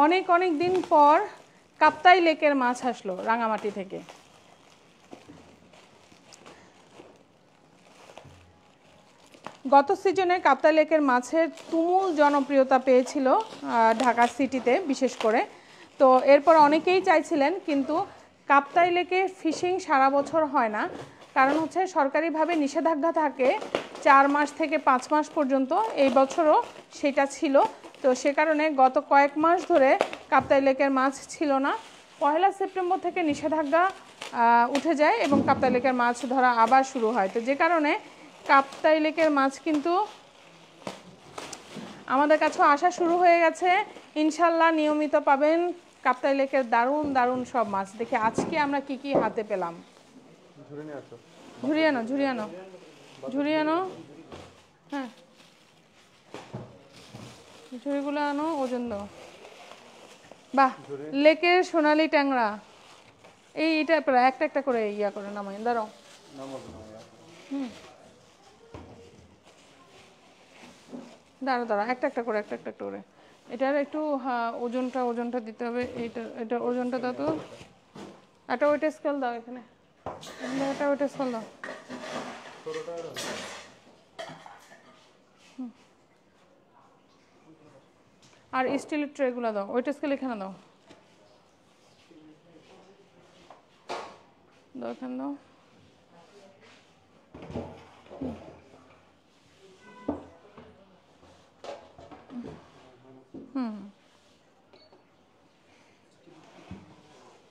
অনেক অনেক দিন পর কাপ্তাই লেকের মাছ আসলো রাঙামাটি থেকে। গত সিজনে কাপ্তাই লেকের মাছের তুমুল জনপ্রিয়তা পেয়েছিল ঢাকা সিটিতে বিশেষ করে। তো এরপর অনেকেই চাইছিলেন, কিন্তু কাপ্তাই লেকে ফিশিং সারা বছর হয় না, কারণ হচ্ছে সরকারিভাবে নিষেধাজ্ঞা থাকে 4 মাস থেকে 5 মাস পর্যন্ত। এই বছরও সেটা ছিল। তো সে কারণে গত কয়েক মাস ধরে কাপ্তাই লেকের মাছ ছিল না। 1 সেপ্টেম্বর থেকে নিষেধাজ্ঞা উঠে যায় এবং কাপ্তাই লেকের মাছ ধরা আবার শুরু হয়। তো যে কারণে কাপ্তাই লেকের মাছ কিন্তু আমাদের কাছেও আসা শুরু হয়ে গেছে। ইনশাল্লাহ নিয়মিত পাবেন কাপ্তাই লেকের দারুণ দারুণ সব মাছ। দেখি আজকে আমরা কি কি হাতে পেলাম। ঝুরিয়ানো ঝুরিয়ানো ঝুরিয়ানো, হ্যাঁ ঝুড়িগুলো আনো, ওজন দাও। বাহ, লেকের সোনালি ট্যাংরা। এইটা প্রায় একটা একটা করে ইয়া করে নামাই, দাঁড়াও। দাঁড়া দাঁড়া, একটা একটা করে একটা একটা করে। এটার একটু ওজনটা দিতে হবে। এটা ওজনটা দাও তো। একটা ওয়েট স্কেল দাও এখানে, একটা ওয়েট স্কেল দাও। আর স্টিলের ট্রেগুলো দাও, ওয়েট স্কেল এখানে দাও, দাও এখানে দাও।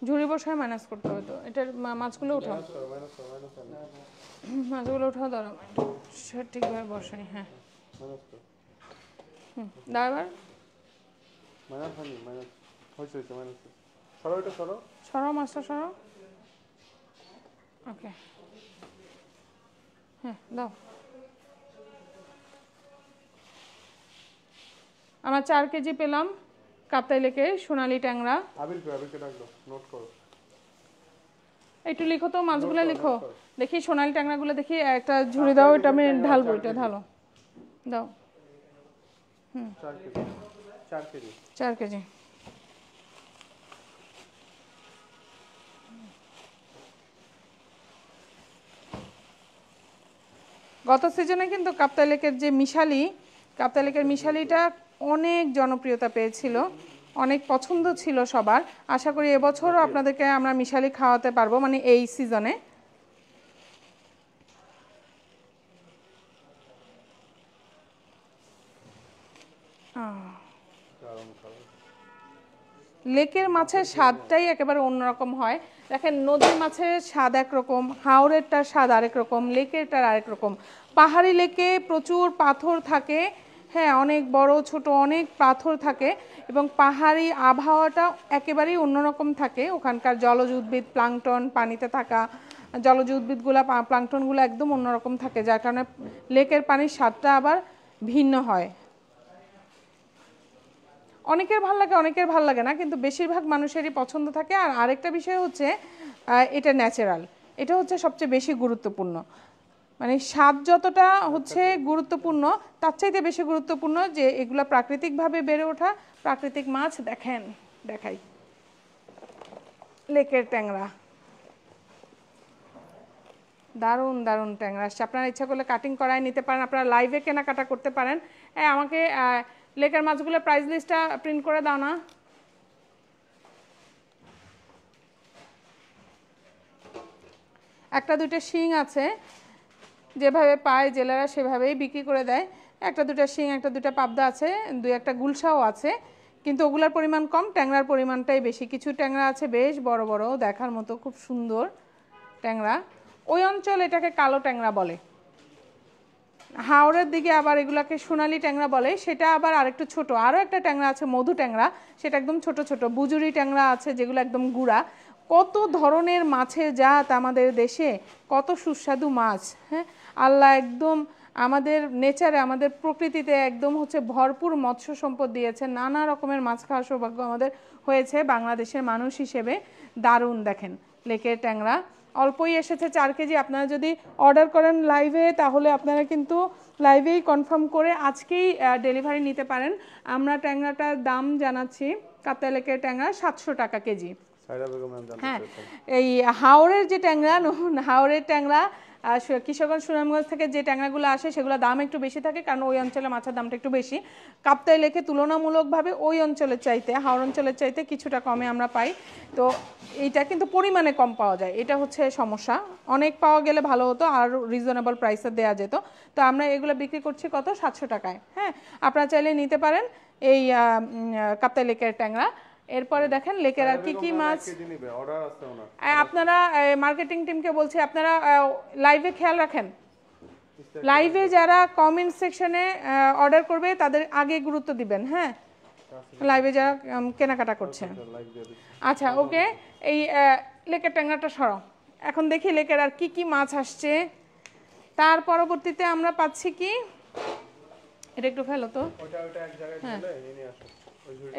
ঝুড়ি বসায় মাইনাস করতে হবে। তো এটার মাছগুলো উঠাও, মাছগুলো উঠাও, দাঁড়াও ঠিকভাবে বসাই। হ্যাঁ দাও এবার সরাও মাছটা, সরাও। ওকে, হ্যাঁ দাও। আমরা 4 কেজি পেলাম কাপ্তাই লেকে সোনালি ট্যাংরা। একটু লিখো তো, মাছগুলো লিখো দেখি, সোনালি ট্যাংরাগুলো দেখি। একটা ঝুড়ি দাও, এটা আমি ঢালবো, এটা ঢালো, দাও। 4 কেজি। গত সিজনে কিন্তু কাপ্তাই লেকের যে মিশালি, কাপ্তাই লেকের মিশালিটা অনেক জনপ্রিয়তা পেয়েছিল, অনেক পছন্দ ছিল সবার। আশা করি এবছরও আপনাদেরকে আমরা মিশালি খাওয়াতে পারবো, মানে এই সিজনে। লেকের মাছের স্বাদটাই একেবারে অন্যরকম হয়। দেখেন, নদীর মাছের স্বাদ একরকম, হাওরেরটার স্বাদ আরেক রকম, লেকেরটার আরেক রকম। পাহাড়ি লেকে প্রচুর পাথর থাকে, হ্যাঁ অনেক বড় ছোট অনেক পাথর থাকে, এবং পাহাড়ি আবহাওয়াটা একেবারেই অন্যরকম থাকে। ওখানকার জলজ উদ্ভিদ, প্লাঙ্কটন, পানিতে থাকা জলজ উদ্ভিদগুলো, প্লাঙ্কটনগুলো একদম অন্যরকম থাকে, যার কারণে লেকের পানির স্বাদটা আবার ভিন্ন হয়। অনেকের ভাল লাগে, অনেকের ভাল লাগে না, কিন্তু বেশিরভাগ মানুষেরই পছন্দ থাকে। আর আরেকটা বিষয় হচ্ছে এটা ন্যাচারাল, এটা হচ্ছে সবচেয়ে বেশি গুরুত্বপূর্ণ। মানে স্বাদ যতটা হচ্ছে গুরুত্বপূর্ণ, তার চাইতে বেশি গুরুত্বপূর্ণ যে এগুলো প্রাকৃতিকভাবে বেড়ে ওঠা প্রাকৃতিক মাছ। দেখেন, দেখাই লেকের ট্যাংরা, দারুণ দারুণ ট্যাংরা আসছে। আপনারা ইচ্ছা করলে কাটিং করায় নিতে পারেন, আপনারা লাইভে কেনাকাটা করতে পারেন। আমাকে লেকের মাছগুলোর প্রাইস লিস্টটা প্রিন্ট করে দাও না। একটা দুইটা শিং আছে, যেভাবে পায় জেলেরা সেভাবেই বিক্রি করে দেয়। একটা দুটা শিং, একটা দুটা পাবদা আছে, 2-1টা গুলশাও আছে, কিন্তু ওগুলার পরিমাণ কম, ট্যাংরার পরিমাণটাই বেশি। কিছু ট্যাংরা আছে বেশ বড় বড়, দেখার মতো খুব সুন্দর ট্যাংরা। ওই অঞ্চল এটাকে কালো ট্যাংরা বলে, হাওড়ের দিকে আবার এগুলাকে সোনালি ট্যাংরা বলে। সেটা আবার আরেকটু ছোট। আরও একটা ট্যাংরা আছে মধু ট্যাংরা, সেটা একদম ছোট ছোট। বুজুরি ট্যাংরা আছে যেগুলো একদম গুঁড়া। কত ধরনের মাছের জাত আমাদের দেশে, কত সুস্বাদু মাছ। হ্যাঁ, আল্লাহ একদম আমাদের নেচারে, আমাদের প্রকৃতিতে একদম হচ্ছে ভরপুর মৎস্য সম্পদ দিয়েছে। নানা রকমের মাছ খাওয়ার সৌভাগ্য আমাদের হয়েছে বাংলাদেশের মানুষ হিসেবে। দারুণ। দেখেন লেকের ট্যাংরা অল্পই এসেছে, 4 কেজি। আপনারা যদি অর্ডার করেন লাইভে, তাহলে আপনারা কিন্তু লাইভেই কনফার্ম করে আজকেই ডেলিভারি নিতে পারেন। আমরা ট্যাংরাটার দাম জানাচ্ছি। কাপ্তাই লেকের ট্যাংরা 700 টাকা কেজি। হ্যাঁ, এই হাওরের যে ট্যাংরা, হাওরের ট্যাংরা কিশোরগঞ্জ সুনামগঞ্জ থেকে যে ট্যাংরাগুলো আসে সেগুলো দাম একটু বেশি থাকে, কারণ ওই অঞ্চলে মাছের দামটা একটু বেশি। কাপ্তাই লেকে তুলনামূলকভাবে ওই অঞ্চলের চাইতে, হাওর অঞ্চলের চাইতে কিছুটা কমে আমরা পাই। তো এইটা কিন্তু পরিমাণে কম পাওয়া যায়, এটা হচ্ছে সমস্যা। অনেক পাওয়া গেলে ভালো হতো, আর রিজনেবল প্রাইসে দেওয়া যেত। তো আমরা এগুলো বিক্রি করছি কত? 700 টাকায়। হ্যাঁ, আপনারা চাইলে নিতে পারেন এই কাপ্তাই লেকের ট্যাংরা। এরপরে দেখেন লেকের আর কি কি মাছ। আপনারা মার্কেটিং টিমকে বলছি, আপনারা লাইভে খেয়াল রাখেন, লাইভে যারা কমেন্ট সেকশনে অর্ডার করবে তাদের আগে গুরুত্ব দিবেন। হ্যাঁ, লাইভে যারা কেনাকাটা করছে। আচ্ছা, ওকে, এই লেকের ট্যাংরাটা সরাও। এখন দেখি লেকের আর কি কি মাছ আসছে। তার পরবর্তীতে আমরা পাচ্ছি কি, এটা একটু ফেলো তো। হ্যাঁ,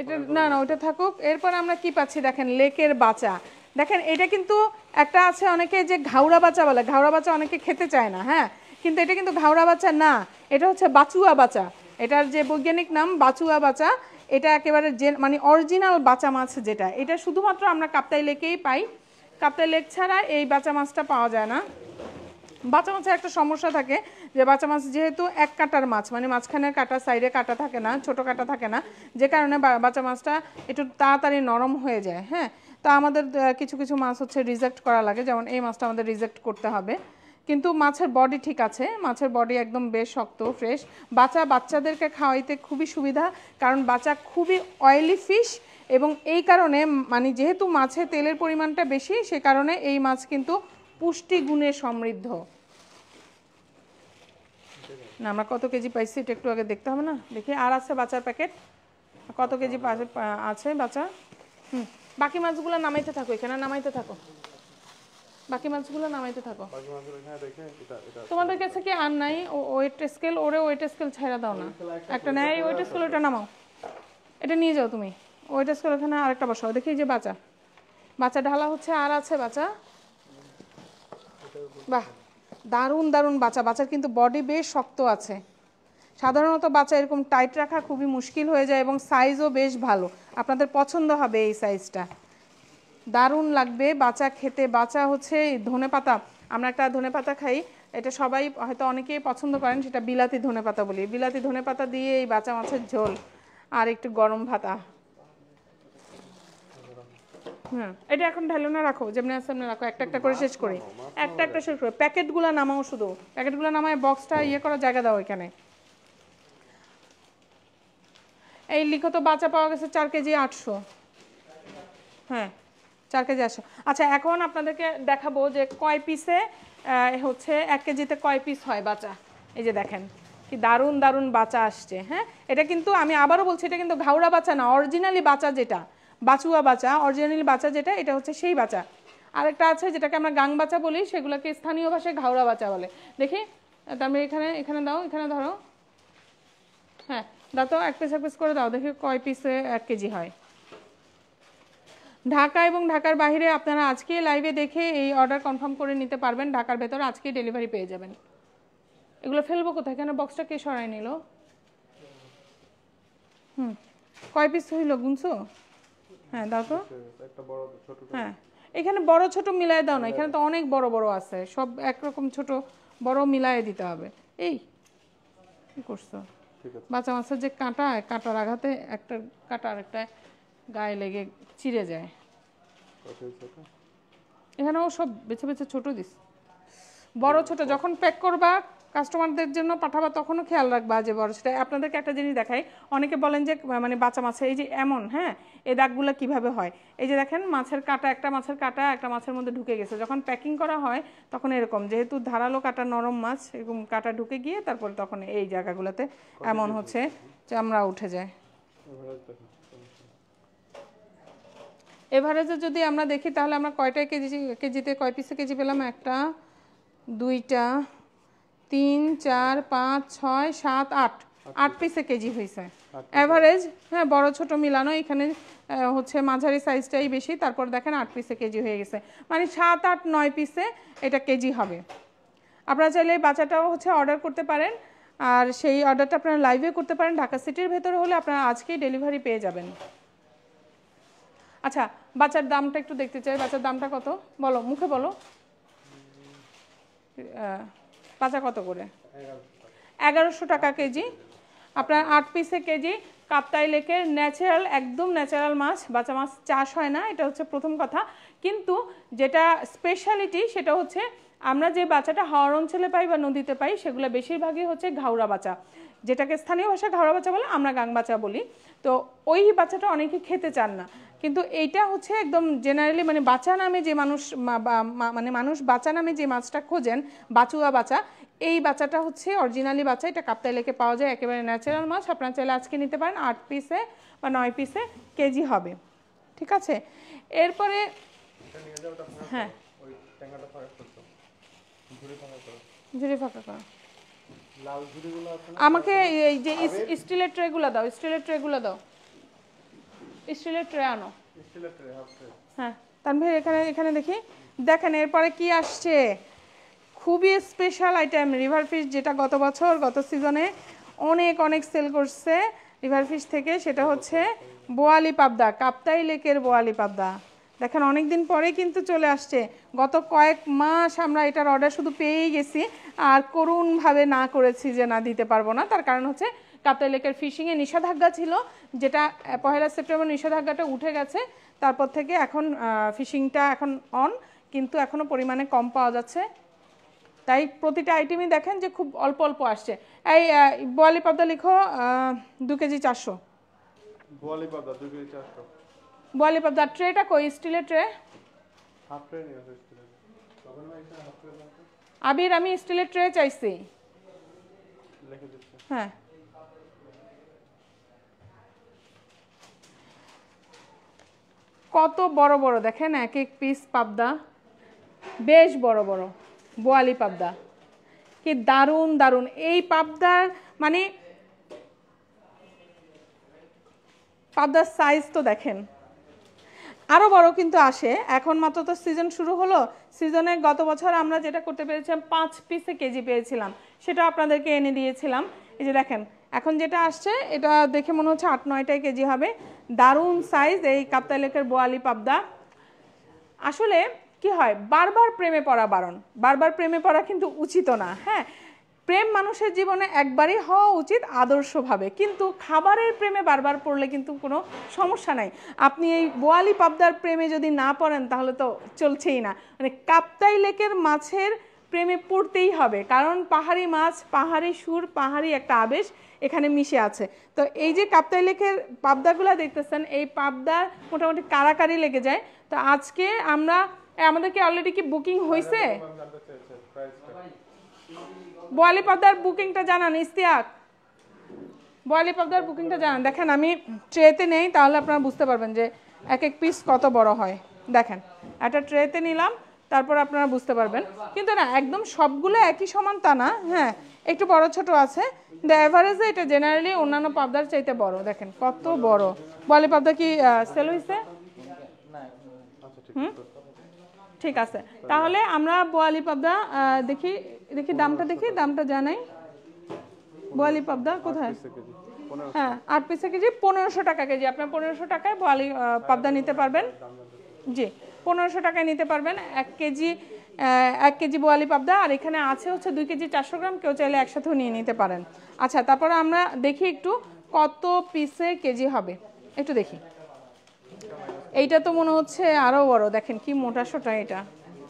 এটা না না, ওটা থাকুক। এরপর আমরা কি পাচ্ছি দেখেন, লেকের বাচা। দেখেন এটা কিন্তু একটা আছে, অনেকে যে ঘাওড়া বাচা বলে, ঘাওড়া বাচা অনেকে খেতে চায় না। হ্যাঁ, কিন্তু এটা কিন্তু ঘাওড়া বাচা না, এটা হচ্ছে বাচুয়া বাচা। এটার যে বৈজ্ঞানিক নাম বাচুয়া বাচা। এটা একেবারে যে মানে অরিজিনাল বাচা মাছ যেটা, এটা শুধুমাত্র আমরা কাপ্তাই লেকেই পাই। কাপ্তাই লেক ছাড়া এই বাচা মাছটা পাওয়া যায় না। বাচা মাছের একটা সমস্যা থাকে যে বাচা মাছ যেহেতু এক কাটার মাছ, মানে মাঝখানে কাটা, সাইডে কাটা থাকে না, ছোট কাটা থাকে না, যে কারণে বাচা মাছটা একটু তাড়াতাড়ি নরম হয়ে যায়। হ্যাঁ, তা আমাদের কিছু কিছু মাছ হচ্ছে রিজেক্ট করা লাগে, যেমন এই মাছটা আমাদের রিজেক্ট করতে হবে। কিন্তু মাছের বডি ঠিক আছে, মাছের বডি একদম বেশ শক্ত, ফ্রেশ। বাচ্চাদেরকে খাওয়াইতে খুবই সুবিধা, কারণ বাচা খুবই অয়েলি ফিশ, এবং এই কারণে মানে যেহেতু মাছে তেলের পরিমাণটা বেশি, সে কারণে এই মাছ কিন্তু পুষ্টিগুণে সমৃদ্ধ। না, আমরা কত কেজি পাইছি এটা একটু আগে দেখতে হবে না? দেখি, আর আছে বাচার প্যাকেট, কত কেজি আছে বাচা। বাকি মাছগুলো নামাইতে থাকো, এখানে নামাইতে থাকো, বাকি মাছগুলো নামাইতে থাকো। তোমাদের কাছে কি আর নাই ওয়েট স্কেল? ওরে ওয়েট স্কেল ছাইড়া দাও না, একটা নেয় ওয়েট স্কেল, ওটা নামাও, এটা নিয়ে যাও তুমি। ওয়েট স্কেল ওখানে আরেকটা বসাও। দেখি যে বাচা, বাচা ঢালা হচ্ছে। আর আছে বাচা, বাহ, দারুণ দারুণ বাচা। বাচার কিন্তু বডি বেশ শক্ত আছে। সাধারণত বাচা এরকম টাইট রাখা খুবই মুশকিল হয়ে যায়, এবং সাইজও বেশ ভালো। আপনাদের পছন্দ হবে এই সাইজটা, দারুণ লাগবে বাচা খেতে। বাচা হচ্ছে ধনেপাতা, আমরা একটা ধনেপাতা খাই, এটা সবাই হয়তো অনেকেই পছন্দ করেন, সেটা বিলাতি ধনেপাতা বলি। বিলাতি ধনেপাতা দিয়ে এই বাচা মাছের ঝোল আর একটু গরম ভাতা। হ্যাঁ, এটা এখন ঢেলো না, রাখো যেমনি আছে এমনি রাখো, একটা একটা করে শেষ করি, একটা একটা শেষ করে। প্যাকেটগুলো নামাও, শুধু প্যাকেটগুলো নামায় বক্সটা করার জায়গা দাও এখানে। এই লিখো তো, বাচা পাওয়া গেছে 4 কেজি 800। হ্যাঁ, 4 কেজি 800। আচ্ছা, এখন আপনাদেরকে দেখাবো যে কয় পিসে হচ্ছে 1 কেজিতে কয় পিস হয় বাচা। এই যে দেখেন কি দারুণ দারুণ বাচা আসছে। হ্যাঁ, এটা কিন্তু আমি আবারও বলছি, এটা কিন্তু ঘাওড়া বাচা না, অরিজিনালি বাচা যেটা, বাচুয়া বাচা, অরিজিনালি বাচা যেটা, এটা হচ্ছে সেই বাচা। আরেকটা আছে যেটাকে আমরা গাং বাচা বলি, সেগুলোকে স্থানীয় ভাষায় ঘাওড়া বাচা বলে। দেখি, তারপরে এখানে দাও, এখানে ধরো। হ্যাঁ, দাও তো, এক পিস করে দাও, দেখি কয় পিসে 1 কেজি হয়। ঢাকা এবং ঢাকার বাইরে আপনারা আজকে লাইভে দেখে এই অর্ডার কনফার্ম করে নিতে পারবেন। ঢাকার ভেতর আজকে ডেলিভারি পেয়ে যাবেন। এগুলো ফেলবো কোথায়? কেন বক্সটা কে সরাই নিল? কয় পিস হইল গুনছো? হ্যাঁ, দাও তো। হ্যাঁ, এখানে বড় ছোট মিলাই দাও না, এখানে তো অনেক বড় বড় আছে, সব একরকম ছোট বড় মিলাই দিতে হবে। এই কি করছো? বাচ্চা মাছের যে কাঁটা, কাঁটার আঘাতে একটা কাঁটা আরেকটা গায়ে লেগে চিড়ে যায়। এখানেও সব বেছে বেছে ছোট দিস, বড় ছোট যখন প্যাক করবা কাস্টমারদের জন্য পাঠাবা তখনও খেয়াল রাখবা যে বড় সেটা। আপনাদেরকে একটা জিনিস দেখাই, অনেকে বলেন যে মানে বাচ্চা মাছে এই যে এমন, হ্যাঁ, এই দাগগুলো কিভাবে হয়। এই যে দেখেন মাছের কাঁটা, একটা মাছের মধ্যে ঢুকে গেছে। যখন প্যাকিং করা হয় তখন এরকম, যেহেতু ধারালো কাটা, নরম মাছ, এরকম কাঁটা ঢুকে গিয়ে তারপর তখন এই জায়গাগুলোতে এমন হচ্ছে চামড়া উঠে যায়। এভারেজে যদি আমরা দেখি তাহলে আমরা কয়টা কেজিতে কয় পিসে কেজি পেলাম? 1 2 3 4 5 6 7 8 পিসে কেজি হয়েছে এভারেজ। হ্যাঁ, বড় ছোট মিলানো, এখানে হচ্ছে মাঝারি সাইজটাই বেশি। তারপর দেখেন 8 পিসে কেজি হয়ে গেছে, মানে 7 8 9 পিসে এটা কেজি হবে। আপনারা চাইলে বাচ্চাটাও হচ্ছে অর্ডার করতে পারেন, আর সেই অর্ডারটা আপনারা লাইভে করতে পারেন। ঢাকা সিটির ভেতরে হলে আপনারা আজকেই ডেলিভারি পেয়ে যাবেন। আচ্ছা, বাচ্চার দামটা একটু দেখতে চাই। বাচ্চার দামটা কত বলো, মুখে বলো। বাচ্চা কত করে? 1100 টাকা কেজি। আপনার 8 পিসে কেজি। কাপ্তাই লেকের ন্যাচারাল, একদম ন্যাচারাল মাছ, বাচ্চা মাছ চাষ হয় না, এটা হচ্ছে প্রথম কথা। কিন্তু যেটা স্পেশালিটি সেটা হচ্ছে আমরা যে বাচ্চাটা হাওর অঞ্চলে পাই বা নদীতে পাই সেগুলো বেশিরভাগই হচ্ছে ঘাওড়া বাচ্চা, যেটাকে স্থানীয় ভাষায় ঘাওড়া বাচ্চা বলে, আমরা গাং বাচ্চা বলি। তো ওই বাচ্চাটা অনেকে খেতে চান না, কিন্তু এইটা হচ্ছে একদম জেনারেলি মানে বাচ্চা নামে যে মানুষ মানে মানুষ বাচ্চা নামে যে মাছটা খোঁজেন, বাচুয়া বাচ্চা, এই বাচ্চাটা হচ্ছে অরিজিনালি বাচ্চা। এটা কাপ্তাই লেকে পাওয়া যায়, একেবারে ন্যাচারাল মাছ। আপনারা চাইলে আজকে নিতে পারেন। 8 পিসে বা 9 পিসে কেজি হবে, ঠিক আছে। এরপরে হ্যাঁ, ঝুড়ি ফাঁকা করা, আমাকে এই যে স্টিলের ট্রেগুলো দাও, স্টিলের ট্রেগুলো দাও, স্টিলের ট্রে আনো। হ্যাঁ তানভীর, এখানে এখানে দেখি, দেখেন এরপরে কি আসছে। খুবই স্পেশাল আইটেম, রিভার ফিশ, যেটা গত বছর গত সিজনে অনেক অনেক সেল করছে রিভার ফিশ থেকে, সেটা হচ্ছে বোয়ালি পাবদা, কাপ্তাই লেকের বোয়ালি পাবদা। দেখেন অনেক দিন পরে কিন্তু চলে আসছে। গত কয়েক মাস আমরা এটার অর্ডার শুধু পেয়েই গেছি, আর করুণভাবে না করেছি যে না দিতে পারবো না। তার কারণ হচ্ছে কাপ্তাই লেকের ফিশিংয়ে নিষেধাজ্ঞা ছিল, যেটা 1 সেপ্টেম্বর নিষেধাজ্ঞাটা উঠে গেছে। তারপর থেকে এখন ফিশিংটা এখন অন, কিন্তু এখনও পরিমাণে কম পাওয়া যাচ্ছে। তাই প্রতিটা আইটেমই দেখেন যে খুব অল্প অল্প আসছে। এই বোয়ালি পাবদা লিখো 2 কেজি 400। বোয়ালি পাবদা 2 কেজি 400। বোয়ালি পাবদা ট্রেটা কই? স্টিলের ট্রে। হাফ ট্রে নিয়ে আসো স্টিলের। তখন আমি একটা হাফ ট্রে দাও। আবির, আমি স্টিলের ট্রে চাইছি। লিখে দিচ্ছি। হ্যাঁ, কত বড় বড় দেখেন এক এক পিস পাবদা, বেশ বড় বড় বোয়ালি পাবদা, কি দারুণ দারুণ এই পাবদার, মানে পাবদার সাইজ তো দেখেন। আরও বড় কিন্তু আসে, এখন মাত্র তো সিজন শুরু হলো। সিজনে গত বছর আমরা যেটা করতে পেরেছিলাম 5 পিসে কেজি পেয়েছিলাম, সেটা আপনাদেরকে এনে দিয়েছিলাম। এই যে দেখেন এখন যেটা আসছে, এটা দেখে মনে হচ্ছে 8-9টাই কেজি হবে। দারুণ সাইজ এই কাপ্তাই লেকের বোয়ালি পাবদা। আসলে কি হয়, বারবার প্রেমে পড়া বারণ, বারবার প্রেমে পড়া কিন্তু উচিত না। হ্যাঁ, প্রেম মানুষের জীবনে একবারই হওয়া উচিত আদর্শভাবে, কিন্তু খাবারের প্রেমে বারবার পড়লে কিন্তু কোনো সমস্যা নাই। আপনি এই বোয়ালি পাবদার প্রেমে যদি না পড়েন তাহলে তো চলছেই না। মানে কাপ্তাই লেকের মাছের প্রেমে পড়তেই হবে, কারণ পাহাড়ি মাছ, পাহাড়ি সুর, পাহাড়ি একটা আবেশ এখানে মিশে আছে। তো এই যে কাপ্তাই লেকের পাবদাগুলো দেখতেছেন, এই পাবদার মোটামুটি কারাকারি লেগে যায়। তো আজকে আমরা, আমাদেরকে অলরেডি কি বুকিং হয়েছে? বোয়ালি পাবদার বুকিংটা জানান ইস্তিয়াক, বোয়ালি পাবদার বুকিংটা জানান। দেখেন আমি ট্রেতে নেই, তাহলে আপনারা বুঝতে পারবেন যে এক এক পিস কত বড় হয়। দেখেন একটা ট্রেতে নিলাম, তারপর আপনারা বুঝতে পারবেন। কিন্তু না, একদম সবগুলো একই সমান তা না, হ্যাঁ একটু বড় ছোট আছে, কিন্তু অ্যাভারেজে এটা জেনারেলি অন্যান্য পাবদার চাইতে বড়। দেখেন কত বড় বোয়ালি পাবদা। কি সেল হয়েছে? হুম, ঠিক আছে। তাহলে আমরা বোয়ালি পাবদা দেখি, দেখি দামটা, দেখি দামটা জানাই। বোয়ালি পাবদা কোথায়? হ্যাঁ, 8 পিসে কেজি 1500 টাকা কেজি। আপনার 1500 টাকায় বোয়ালি পাবদা নিতে পারবেন। জি, 1500 টাকায় নিতে পারবেন 1 কেজি বোয়ালি পাবদা। আর এখানে আছে হচ্ছে 2 কেজি 400 গ্রাম, কেউ চাইলে একসাথেও নিয়ে নিতে পারেন। আচ্ছা, তারপরে আমরা দেখি একটু কত পিসে কেজি হবে, একটু দেখি। এইটা তো মনে হচ্ছে আরো বড়, দেখেন কি মোটা সোটা এটা,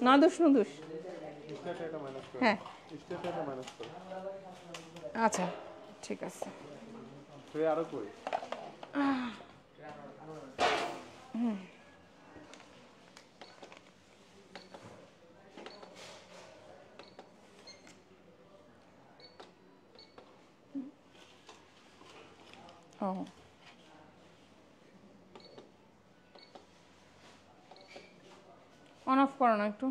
নাদুস নুদুস। হ্যাঁ আচ্ছা ঠিক আছে। ও অন অফ করো না একটু।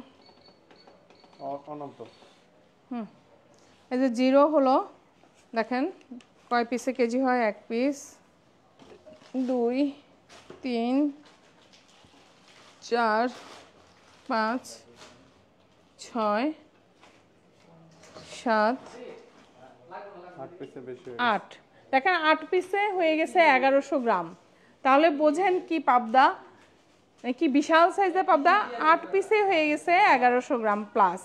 এই যে 0 হলো, দেখেন কয় পিসে কেজি হয়। 1 পিস, 2, 3, 4, 5, 6, 7, 8। দেখেন 8 পিসে হয়ে গেছে 1100 গ্রাম। তাহলে বোঝেন কি পাবদা, কি বিশাল সাইজের পাবদা, 8 পিসে হয়ে গেছে 1100 গ্রাম প্লাস।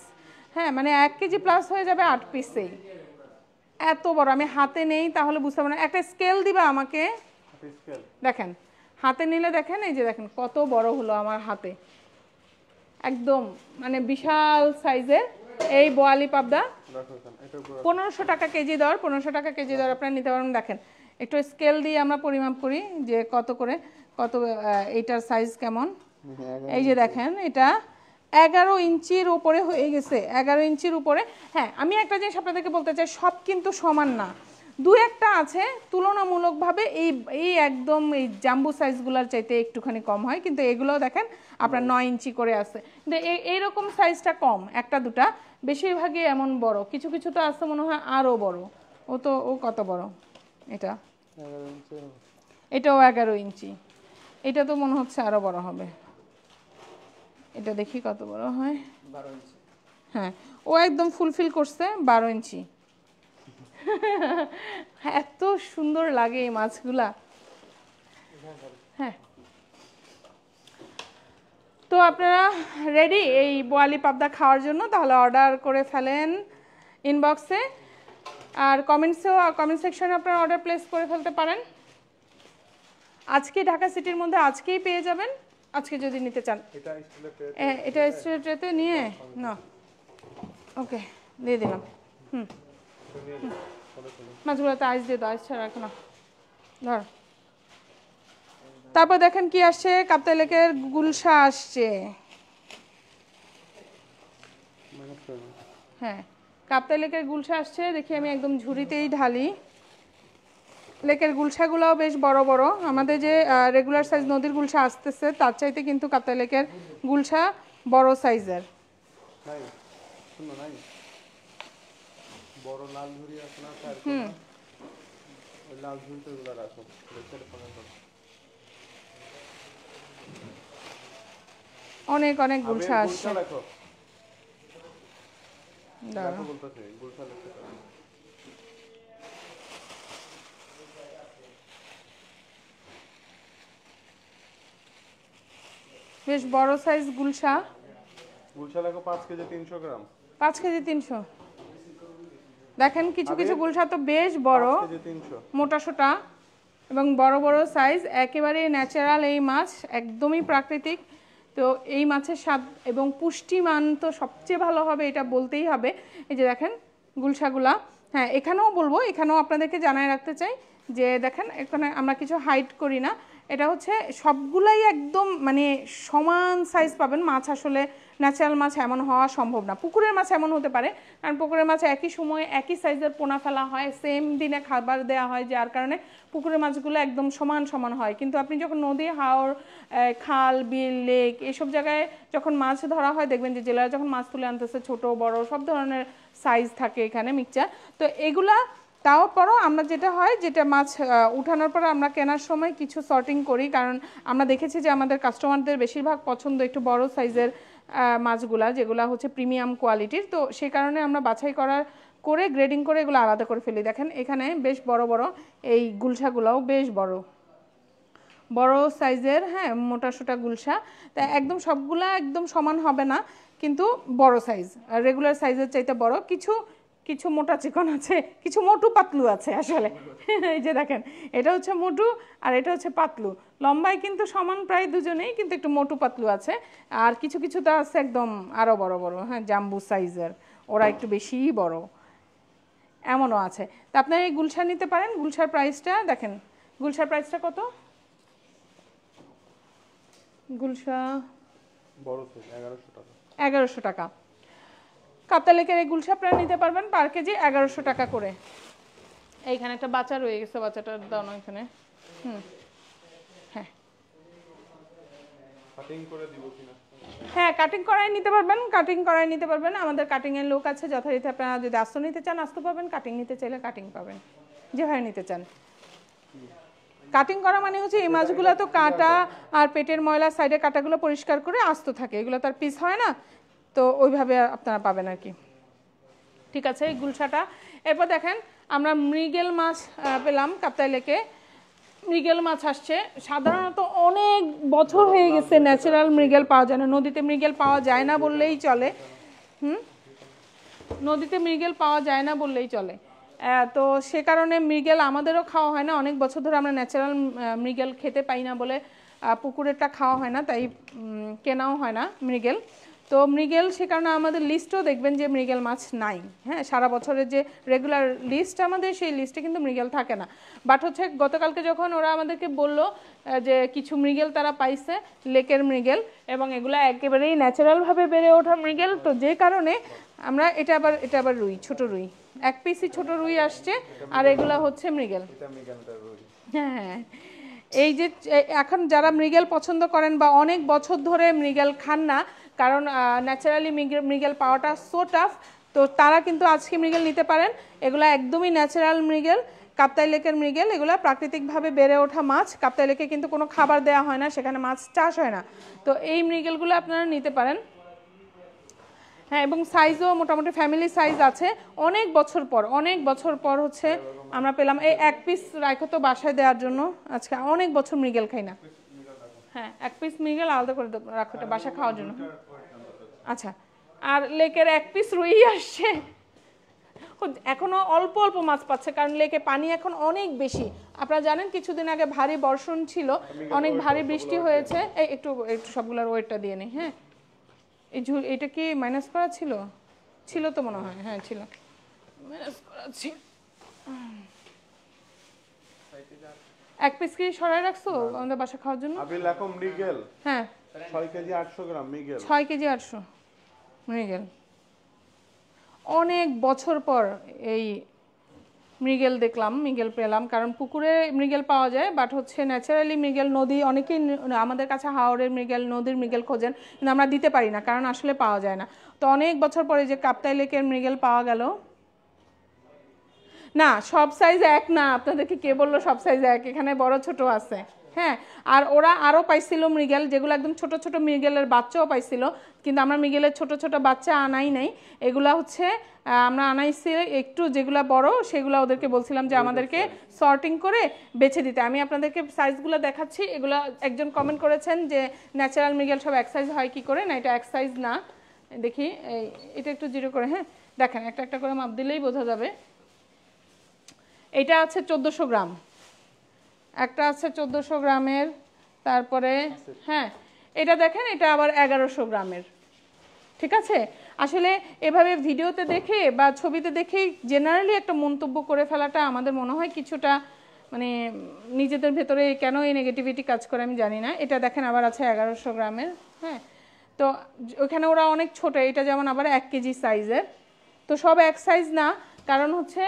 হ্যাঁ মানে 1 কেজি প্লাস হয়ে যাবে 8 পিসেই। এত বড়, আমি হাতে নেই তাহলে বুঝতে পারবো না। একটা স্কেল দিবা আমাকে? দেখেন হাতে নিলে দেখেন, এই যে দেখেন কত বড় হলো আমার হাতে, একদম মানে বিশাল সাইজের এই বোয়ালি পাবদা। 1500 টাকা কেজি দর, 1500 টাকা কেজি দর আপনারা নিতে পারবেন। দেখেন একটু স্কেল দিয়ে আমরা পরিমাপ করি যে কত করে, কত এইটার সাইজ কেমন। এই যে দেখেন এটা 11 ইঞ্চির উপরে হয়ে গেছে, 11 ইঞ্চির উপরে। হ্যাঁ আমি একটা জিনিস আপনাদেরকে বলতে চাই, সব কিন্তু সমান না, দু একটা আছে তুলনামূলকভাবে এই এই একদম এই জাম্বু সাইজগুলোর চাইতে একটুখানি কম হয়, কিন্তু এগুলোও দেখেন আপনার 9 ইঞ্চি করে আছে। কিন্তু এইরকম সাইজটা কম, একটা দুটা, বেশিরভাগই এমন বড়। কিছু কিছু তো আছে মনে হয় আরও বড়। ও কত বড় এটা? এটাও 11 ইঞ্চি। এটা তো মনে হচ্ছে আরও বড় হবে। এটা দেখি কত বড় হয়। 12 ইঞ্চি। হ্যাঁ ও একদম ফুলফিল করছে 12 ইঞ্চি। এত সুন্দর লাগে এই মাছগুলা। হ্যাঁ তো আপনারা রেডি এই বোয়ালি পাবদা খাওয়ার জন্য? তাহলে অর্ডার করে ফেলেন ইনবক্সে, আর কমেন্ট সেকশনে আপনারা অর্ডার প্লেস করে ফেলতে পারেন। আজকে ঢাকা সিটির মধ্যে আজকেই পেয়ে যাবেন, আজকে যদি নিতে চান। এটা স্টিলের ট্রেতে নিয়ে না, ওকে দিয়ে দিলাম। মাছগুলোতে আইস দিয়ে দাও, আইস ছাড়া রাখো না, ধর। তারপর দেখেন কি আসছে, কাপ্তাই লেকের গুলশা আসছে। হ্যাঁ কাপ্তাই লেকের গুলশা আসছে, দেখি আমি একদম ঝুড়িতেই ঢালি। লেকের গুলশাগুলোও বেশ বড় বড়। আমাদের যে রেগুলার সাইজ নদীর গুলশা আসতেছে তার চাইতে কিন্তু কাপ্তাই লেকের গুলশা বড় সাইজের। বড় লাল ঝুড়ি আছে না, ওই লাল ঝুড়িতে এগুলো রাখো। অনেক অনেক গুলশা আসছে। বেশ বড় সাইজ গুলশা। গুলশা লেখো 5 কেজি 300 গ্রাম। 5 কেজি 300। দেখেন কিছু কিছু গুলশা তো বেশ বড়, মোটা সোটা এবং বড় বড় সাইজ, একেবারে ন্যাচারাল এই মাছ, একদমই প্রাকৃতিক। তো এই মাছের স্বাদ এবং পুষ্টিমান তো সবচেয়ে ভালো হবে, এটা বলতেই হবে। এই যে দেখেন গুলশাগুলা। হ্যাঁ এখানেও বলবো, এখানেও আপনাদেরকে জানায় রাখতে চাই যে দেখেন এখানে আমরা কিছু হাইড করি না, এটা হচ্ছে সবগুলাই একদম মানে সমান সাইজ পাবেন। মাছ আসলে ন্যাচারাল মাছ এমন হওয়া সম্ভব না। পুকুরের মাছ এমন হতে পারে, কারণ পুকুরের মাছ একই সময়ে একই সাইজের পোনা ফেলা হয়, সেম দিনে খাবার দেওয়া হয়, যার কারণে পুকুরের মাছগুলো একদম সমান সমান হয়। কিন্তু আপনি যখন নদী, হাওর, খাল, বিল, লেক এসব জায়গায় যখন মাছ ধরা হয়, দেখবেন যে জেলেরা যখন মাছ তুলে আনতেছে ছোট বড় সব ধরনের সাইজ থাকে এখানে মিক্সচার। তো এগুলা তাও পরও আমরা যেটা হয়, যেটা মাছ উঠানোর পর আমরা কেনার সময় কিছু সর্টিং করি, কারণ আমরা দেখেছি যে আমাদের কাস্টমারদের বেশিরভাগ পছন্দ একটু বড় সাইজের মাছগুলা, যেগুলা হচ্ছে প্রিমিয়াম কোয়ালিটির। তো সেই কারণে আমরা বাছাই করে গ্রেডিং করে এগুলো আলাদা করে ফেলি। দেখেন এখানে বেশ বড় বড় এই গুলশাগুলাও বেশ বড় বড় সাইজের, হ্যাঁ মোটা সোটা গুলশা। তাই একদম সবগুলা একদম সমান হবে না, কিন্তু বড় সাইজ, রেগুলার সাইজের চাইতে বড়। কিছু কিছু মোটা চিকন আছে, কিছু মোটু পাতলু আছে আসলে। এই যে দেখেন এটা হচ্ছে মোটু আর এটা হচ্ছে পাতলু, লম্বায় কিন্তু সমান প্রায় দুজনেই, কিন্তু একটু মোটু পাতলু আছে। আর কিছু কিছু তো আছে একদম আরও বড় বড়, হ্যাঁ জাম্বু সাইজের, ওরা একটু বেশিই বড়, এমনও আছে। তা আপনারা এই গুলশা নিতে পারেন। গুলশার প্রাইসটা দেখেন, গুলশার প্রাইসটা কত? গুলশা বড় সাইজ 1100 টাকা। 1100 টাকা। কাপ্তাই লেকের এই গুলশা আপনারা নিতে পারবেন পার কেজি 1100 টাকা করে। এইখানে একটা বাচ্চা রয়ে গেছে, বাচ্চাটার দাও না এখানে। হ্যাঁ কাটিং করে দিব কিনা? হ্যাঁ কাটিং করাই নিতে পারবেন, কাটিং করাই নিতে পারবেন। আমাদের কাটিংয়ের লোক আছে যথারীতি। আপনারা যদি আস্ত নিতে চান আস্ত পাবেন, কাটিং নিতে চাইলে কাটিং পাবেন, যেভাবে নিতে চান। কাটিং করা মানে হচ্ছে এই মাছগুলো তো কাটা আর পেটের ময়লা সাইডে কাটাগুলো পরিষ্কার করে আস্ত থাকে, এগুলো তার পিস হয় না, তো ওইভাবে আপনারা পাবেন আর কি। ঠিক আছে এই গুলশাটা। এরপর দেখেন আমরা মৃগেল মাছ পেলাম কাপ্তাই লেকে। মৃগেল মাছ আসছে। সাধারণত অনেক বছর হয়ে গেছে ন্যাচারাল মৃগেল পাওয়া যায় না, নদীতে মৃগেল পাওয়া যায় না বললেই চলে। নদীতে মৃগেল পাওয়া যায় না বললেই চলে। তো সে কারণে মৃগেল আমাদেরও খাওয়া হয় না, অনেক বছর ধরে আমরা ন্যাচারাল মৃগেল খেতে পাই না বলে পুকুরেরটা খাওয়া হয় না, তাই কেনাও হয় না মৃগেল। তো মৃগেল সে কারণে আমাদের লিস্টও দেখবেন যে মৃগেল মাছ নাই। হ্যাঁ, সারা বছরের যে রেগুলার লিস্ট আমাদের, সেই লিস্টে কিন্তু মৃগেল থাকে না। বাট হচ্ছে গতকালকে যখন ওরা আমাদেরকে বলল যে কিছু মৃগেল তারা পাইছে, লেকের মৃগেল, এবং এগুলো একেবারেই ন্যাচারালভাবে বেড়ে ওঠা মৃগেল, তো যে কারণে আমরা এটা আবার রুই, ছোট রুই, এক পিসি ছোট রুই আসছে, আর এগুলা হচ্ছে মৃগেল। হ্যাঁ, এই যে এখন যারা মৃগেল পছন্দ করেন বা অনেক বছর ধরে মৃগেল খান না, কারণ ন্যাচারালি মৃগেল পাওয়াটা সো টাফ, তো তারা কিন্তু আজকে মৃগেল নিতে পারেন। এগুলা একদমই ন্যাচারাল মৃগেল, কাপ্তাই লেকের মৃগেল। এগুলা প্রাকৃতিকভাবে বেড়ে ওঠা মাছ। কাপ্তাই লেকে কিন্তু কোনো খাবার দেওয়া হয় না, সেখানে মাছ চাষ হয় না। তো এই মৃগেলগুলো আপনারা নিতে পারেন। হ্যাঁ, এবং সাইজও মোটামুটি ফ্যামিলি সাইজ আছে। অনেক বছর পর হচ্ছে আমরা পেলাম। এই এক পিস রাখো তো বাসায় দেওয়ার জন্য, আজকে অনেক বছর মৃগেল খাই না। হ্যাঁ, এক পিস মৃগেল আলাদা করে রাখো তো বাসা খাওয়ার জন্য। আচ্ছা, আর লেকের এক পিস রুই আসছে। এখনো অল্প অল্প মাছ পাচ্ছে, কারণ লেকে পানি এখন অনেক বেশি। আপনারা জানেন কিছুদিন আগে ভারী বর্ষণ ছিল, অনেক ভারী বৃষ্টি হয়েছে। এই একটু সবগুলোর ওয়েটটা দিয়ে নেই। হ্যাঁ, এটা কি মাইনাস করা ছিল তো মনে হয়। হ্যাঁ, ছিল, মাইনাস করা ছিল। এক পিস কি সরাই রাখছো আমাদের বাসা খাওয়ার জন্য? হ্যাঁ, 6 কেজি 800 গ্রাম মৃগেল। 6 কেজি 800 মৃগেল। অনেক বছর পর এই মৃগেল দেখলাম, মৃগেল পেলাম। কারণ পুকুরে মৃগেল পাওয়া যায়, বাট হচ্ছে ন্যাচারালি মৃগেল নদী, অনেকেই আমাদের কাছে হাওরের মৃগেল, নদীর মৃগেল খোঁজেন, কিন্তু আমরা দিতে পারি না, কারণ আসলে পাওয়া যায় না। তো অনেক বছর পরে যে কাপ্তাই লেকের মৃগেল পাওয়া গেল। না, সব সাইজ এক না, আপনাদেরকে কে বললো সব সাইজ এক? এখানে বড় ছোট আছে। হ্যাঁ, আর ওরা আরও পাইছিল মৃগেল, যেগুলো একদম ছোট ছোট মৃগেলের বাচ্চাও পাইছিল, কিন্তু আমরা মৃগেলের ছোট ছোট বাচ্চা আনাই নাই। এগুলা হচ্ছে আমরা আনাইছি একটু, যেগুলো বড় সেগুলো ওদেরকে বলছিলাম যে আমাদেরকে সর্টিং করে বেছে দিতে। আমি আপনাদেরকে সাইজগুলো দেখাচ্ছি। এগুলো একজন কমেন্ট করেছেন যে ন্যাচারাল মৃগেল সব এক সাইজ হয় কি করে, না এটা এক সাইজ না। দেখি এটা একটু জিরো করে, হ্যাঁ দেখেন, একটা একটা করে মাপ দিলেই বোঝা যাবে। এটা আছে 1400 গ্রাম, একটা আছে 1400 গ্রামের, তারপরে হ্যাঁ এটা দেখেন, এটা আবার 1100 গ্রামের। ঠিক আছে, আসলে এভাবে ভিডিওতে দেখে বা ছবিতে দেখেই জেনারেলি একটা মন্তব্য করে ফেলাটা আমাদের মনে হয় কিছুটা মানে নিজেদের ভেতরে কেন এই নেগেটিভিটি কাজ করে আমি জানি না। এটা দেখেন আবার আছে 1100 গ্রামের। হ্যাঁ, তো ওখানে ওরা অনেক ছোট, এটা যেমন আবার 1 কেজি সাইজের। তো সব এক সাইজ না, কারণ হচ্ছে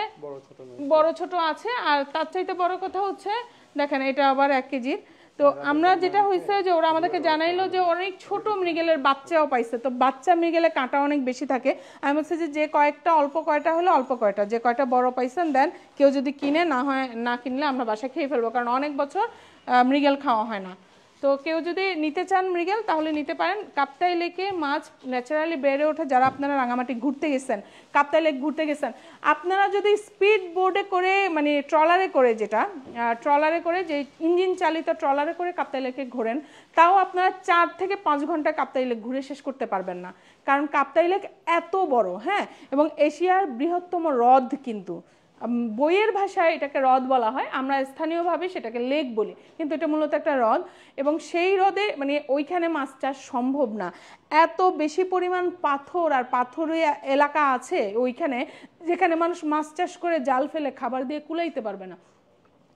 বড় ছোট আছে। আর তার চাইতে বড় কথা হচ্ছে দেখেন এটা আবার 1 কেজির। তো আমরা যেটা হয়েছে যে ওরা আমাদেরকে জানাইলো যে অনেক ছোট মৃগেলের বাচ্চাও পাইছে। তো বাচ্চা মৃগেলে কাঁটা অনেক বেশি থাকে। আমি বলছি যে কয়েকটা অল্প কয়টা হলো অল্প কয়টা, যে কয়টা বড় পাইছেন দেন, কেউ যদি কিনে, না হয় না কিনলে আমরা বাসায় খেয়ে ফেলবো, কারণ অনেক বছর মৃগেল খাওয়া হয় না। তো কেউ যদি নিতে চান মৃগেল তাহলে নিতে পারেন। কাপ্তাই লেকে মাছ ন্যাচারালি বেড়ে ওঠে। যারা আপনারা রাঙামাটি ঘুরতে গেছেন, কাপ্তাই লেক ঘুরতে গেছেন, আপনারা যদি স্পিড বোর্ডে করে মানে ট্রলারে করে, যেটা ট্রলারে করে, যে ইঞ্জিন চালিত ট্রলারে করে কাপ্তাই লেকে ঘোরেন, তাও আপনারা 4 থেকে 5 ঘন্টা কাপ্তাই লেক ঘুরে শেষ করতে পারবেন না, কারণ কাপ্তাই লেক এত বড়। হ্যাঁ, এবং এশিয়ার বৃহত্তম হ্রদ, কিন্তু বইয়ের ভাষায় এটাকে হ্রদ বলা হয়, আমরা স্থানীয়ভাবে সেটাকে লেক বলি, কিন্তু এটা মূলত একটা হ্রদ। এবং সেই হ্রদে মানে ওইখানে মাছ চাষ সম্ভব না, এত বেশি পরিমাণ পাথর আর পাথরের এলাকা আছে ওইখানে, যেখানে মানুষ মাছ চাষ করে জাল ফেলে খাবার দিয়ে কুলাইতে পারবে না।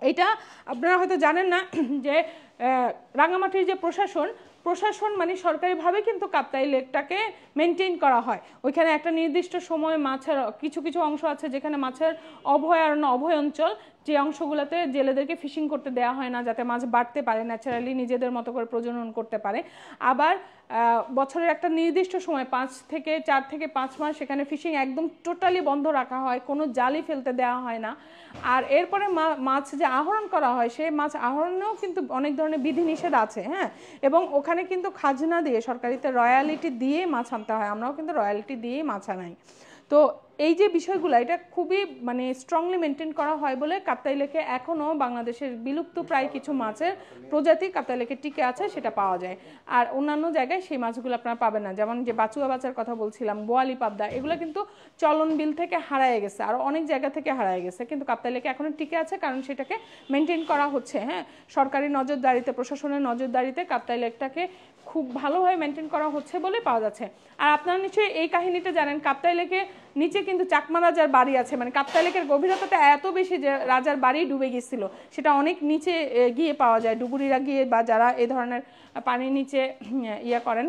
এটা আপনারা হয়তো জানেন না যে রাঙামাটির যে প্রশাসন মানে সরকারিভাবে কিন্তু কাপ্তাই লেকটাকে মেনটেন করা হয়। ওইখানে একটা নির্দিষ্ট সময় মাছের কিছু কিছু অংশ আছে যেখানে মাছের অভয়ারণ্য, অভয় অঞ্চল, যে অংশগুলোতে জেলেদেরকে ফিশিং করতে দেওয়া হয় না, যাতে মাছ বাড়তে পারে, ন্যাচারালি নিজেদের মতো করে প্রজনন করতে পারে। আবার বছরের একটা নির্দিষ্ট সময় 4 থেকে 5 মাস সেখানে ফিশিং একদম টোটালি বন্ধ রাখা হয়, কোনো জালই ফেলতে দেওয়া হয় না। আর এরপরে মাছ যে আহরণ করা হয়, সেই মাছ আহরণেও কিন্তু অনেক ধরনের বিধিনিষেধ আছে। হ্যাঁ, এবং ওখানে কিন্তু খাজনা দিয়ে, সরকারিতে রয়্যালিটি দিয়ে মাছ আনতে হয়। আমরাও কিন্তু রয়্যালিটি দিয়েই মাছ আনাই। তো এই যে বিষয়গুলো এটা খুবই মানে স্ট্রংলি মেনটেন করা হয় বলে কাপ্তাই লেকে এখনও বাংলাদেশের বিলুপ্ত প্রায় কিছু মাছের প্রজাতি কাপ্তাই লেকে টিকে আছে, সেটা পাওয়া যায়। আর অন্যান্য জায়গায় সেই মাছগুলো আপনারা পাবেন না, যেমন যে বাচুয়া বাচার কথা বলছিলাম, বোয়ালি পাবদা, এগুলো কিন্তু চলন বিল থেকে হারায় গেছে, আর অনেক জায়গা থেকে হারায় গেছে, কিন্তু কাপ্তাই লেকে এখনও টিকে আছে কারণ সেটাকে মেনটেন করা হচ্ছে। হ্যাঁ, সরকারি নজরদারিতে, প্রশাসনের নজরদারিতে কাপ্তাই লেকটাকে খুব ভালোভাবে মেনটেন করা হচ্ছে বলে পাওয়া যাচ্ছে। আর আপনারা নিশ্চয়ই এই কাহিনীটা জানেন, কাপ্তাই লেকে নিচে কিন্তু চাকমা রাজার বাড়ি আছে, মানে কাপ্তাই লেকের গভীরতাটা এত বেশি যে রাজার বাড়ি ডুবে গিয়েছিল, সেটা অনেক নিচে গিয়ে পাওয়া যায়। ডুবুরিরা গিয়ে বা যারা এই ধরনের পানির নিচে ইয়া করেন,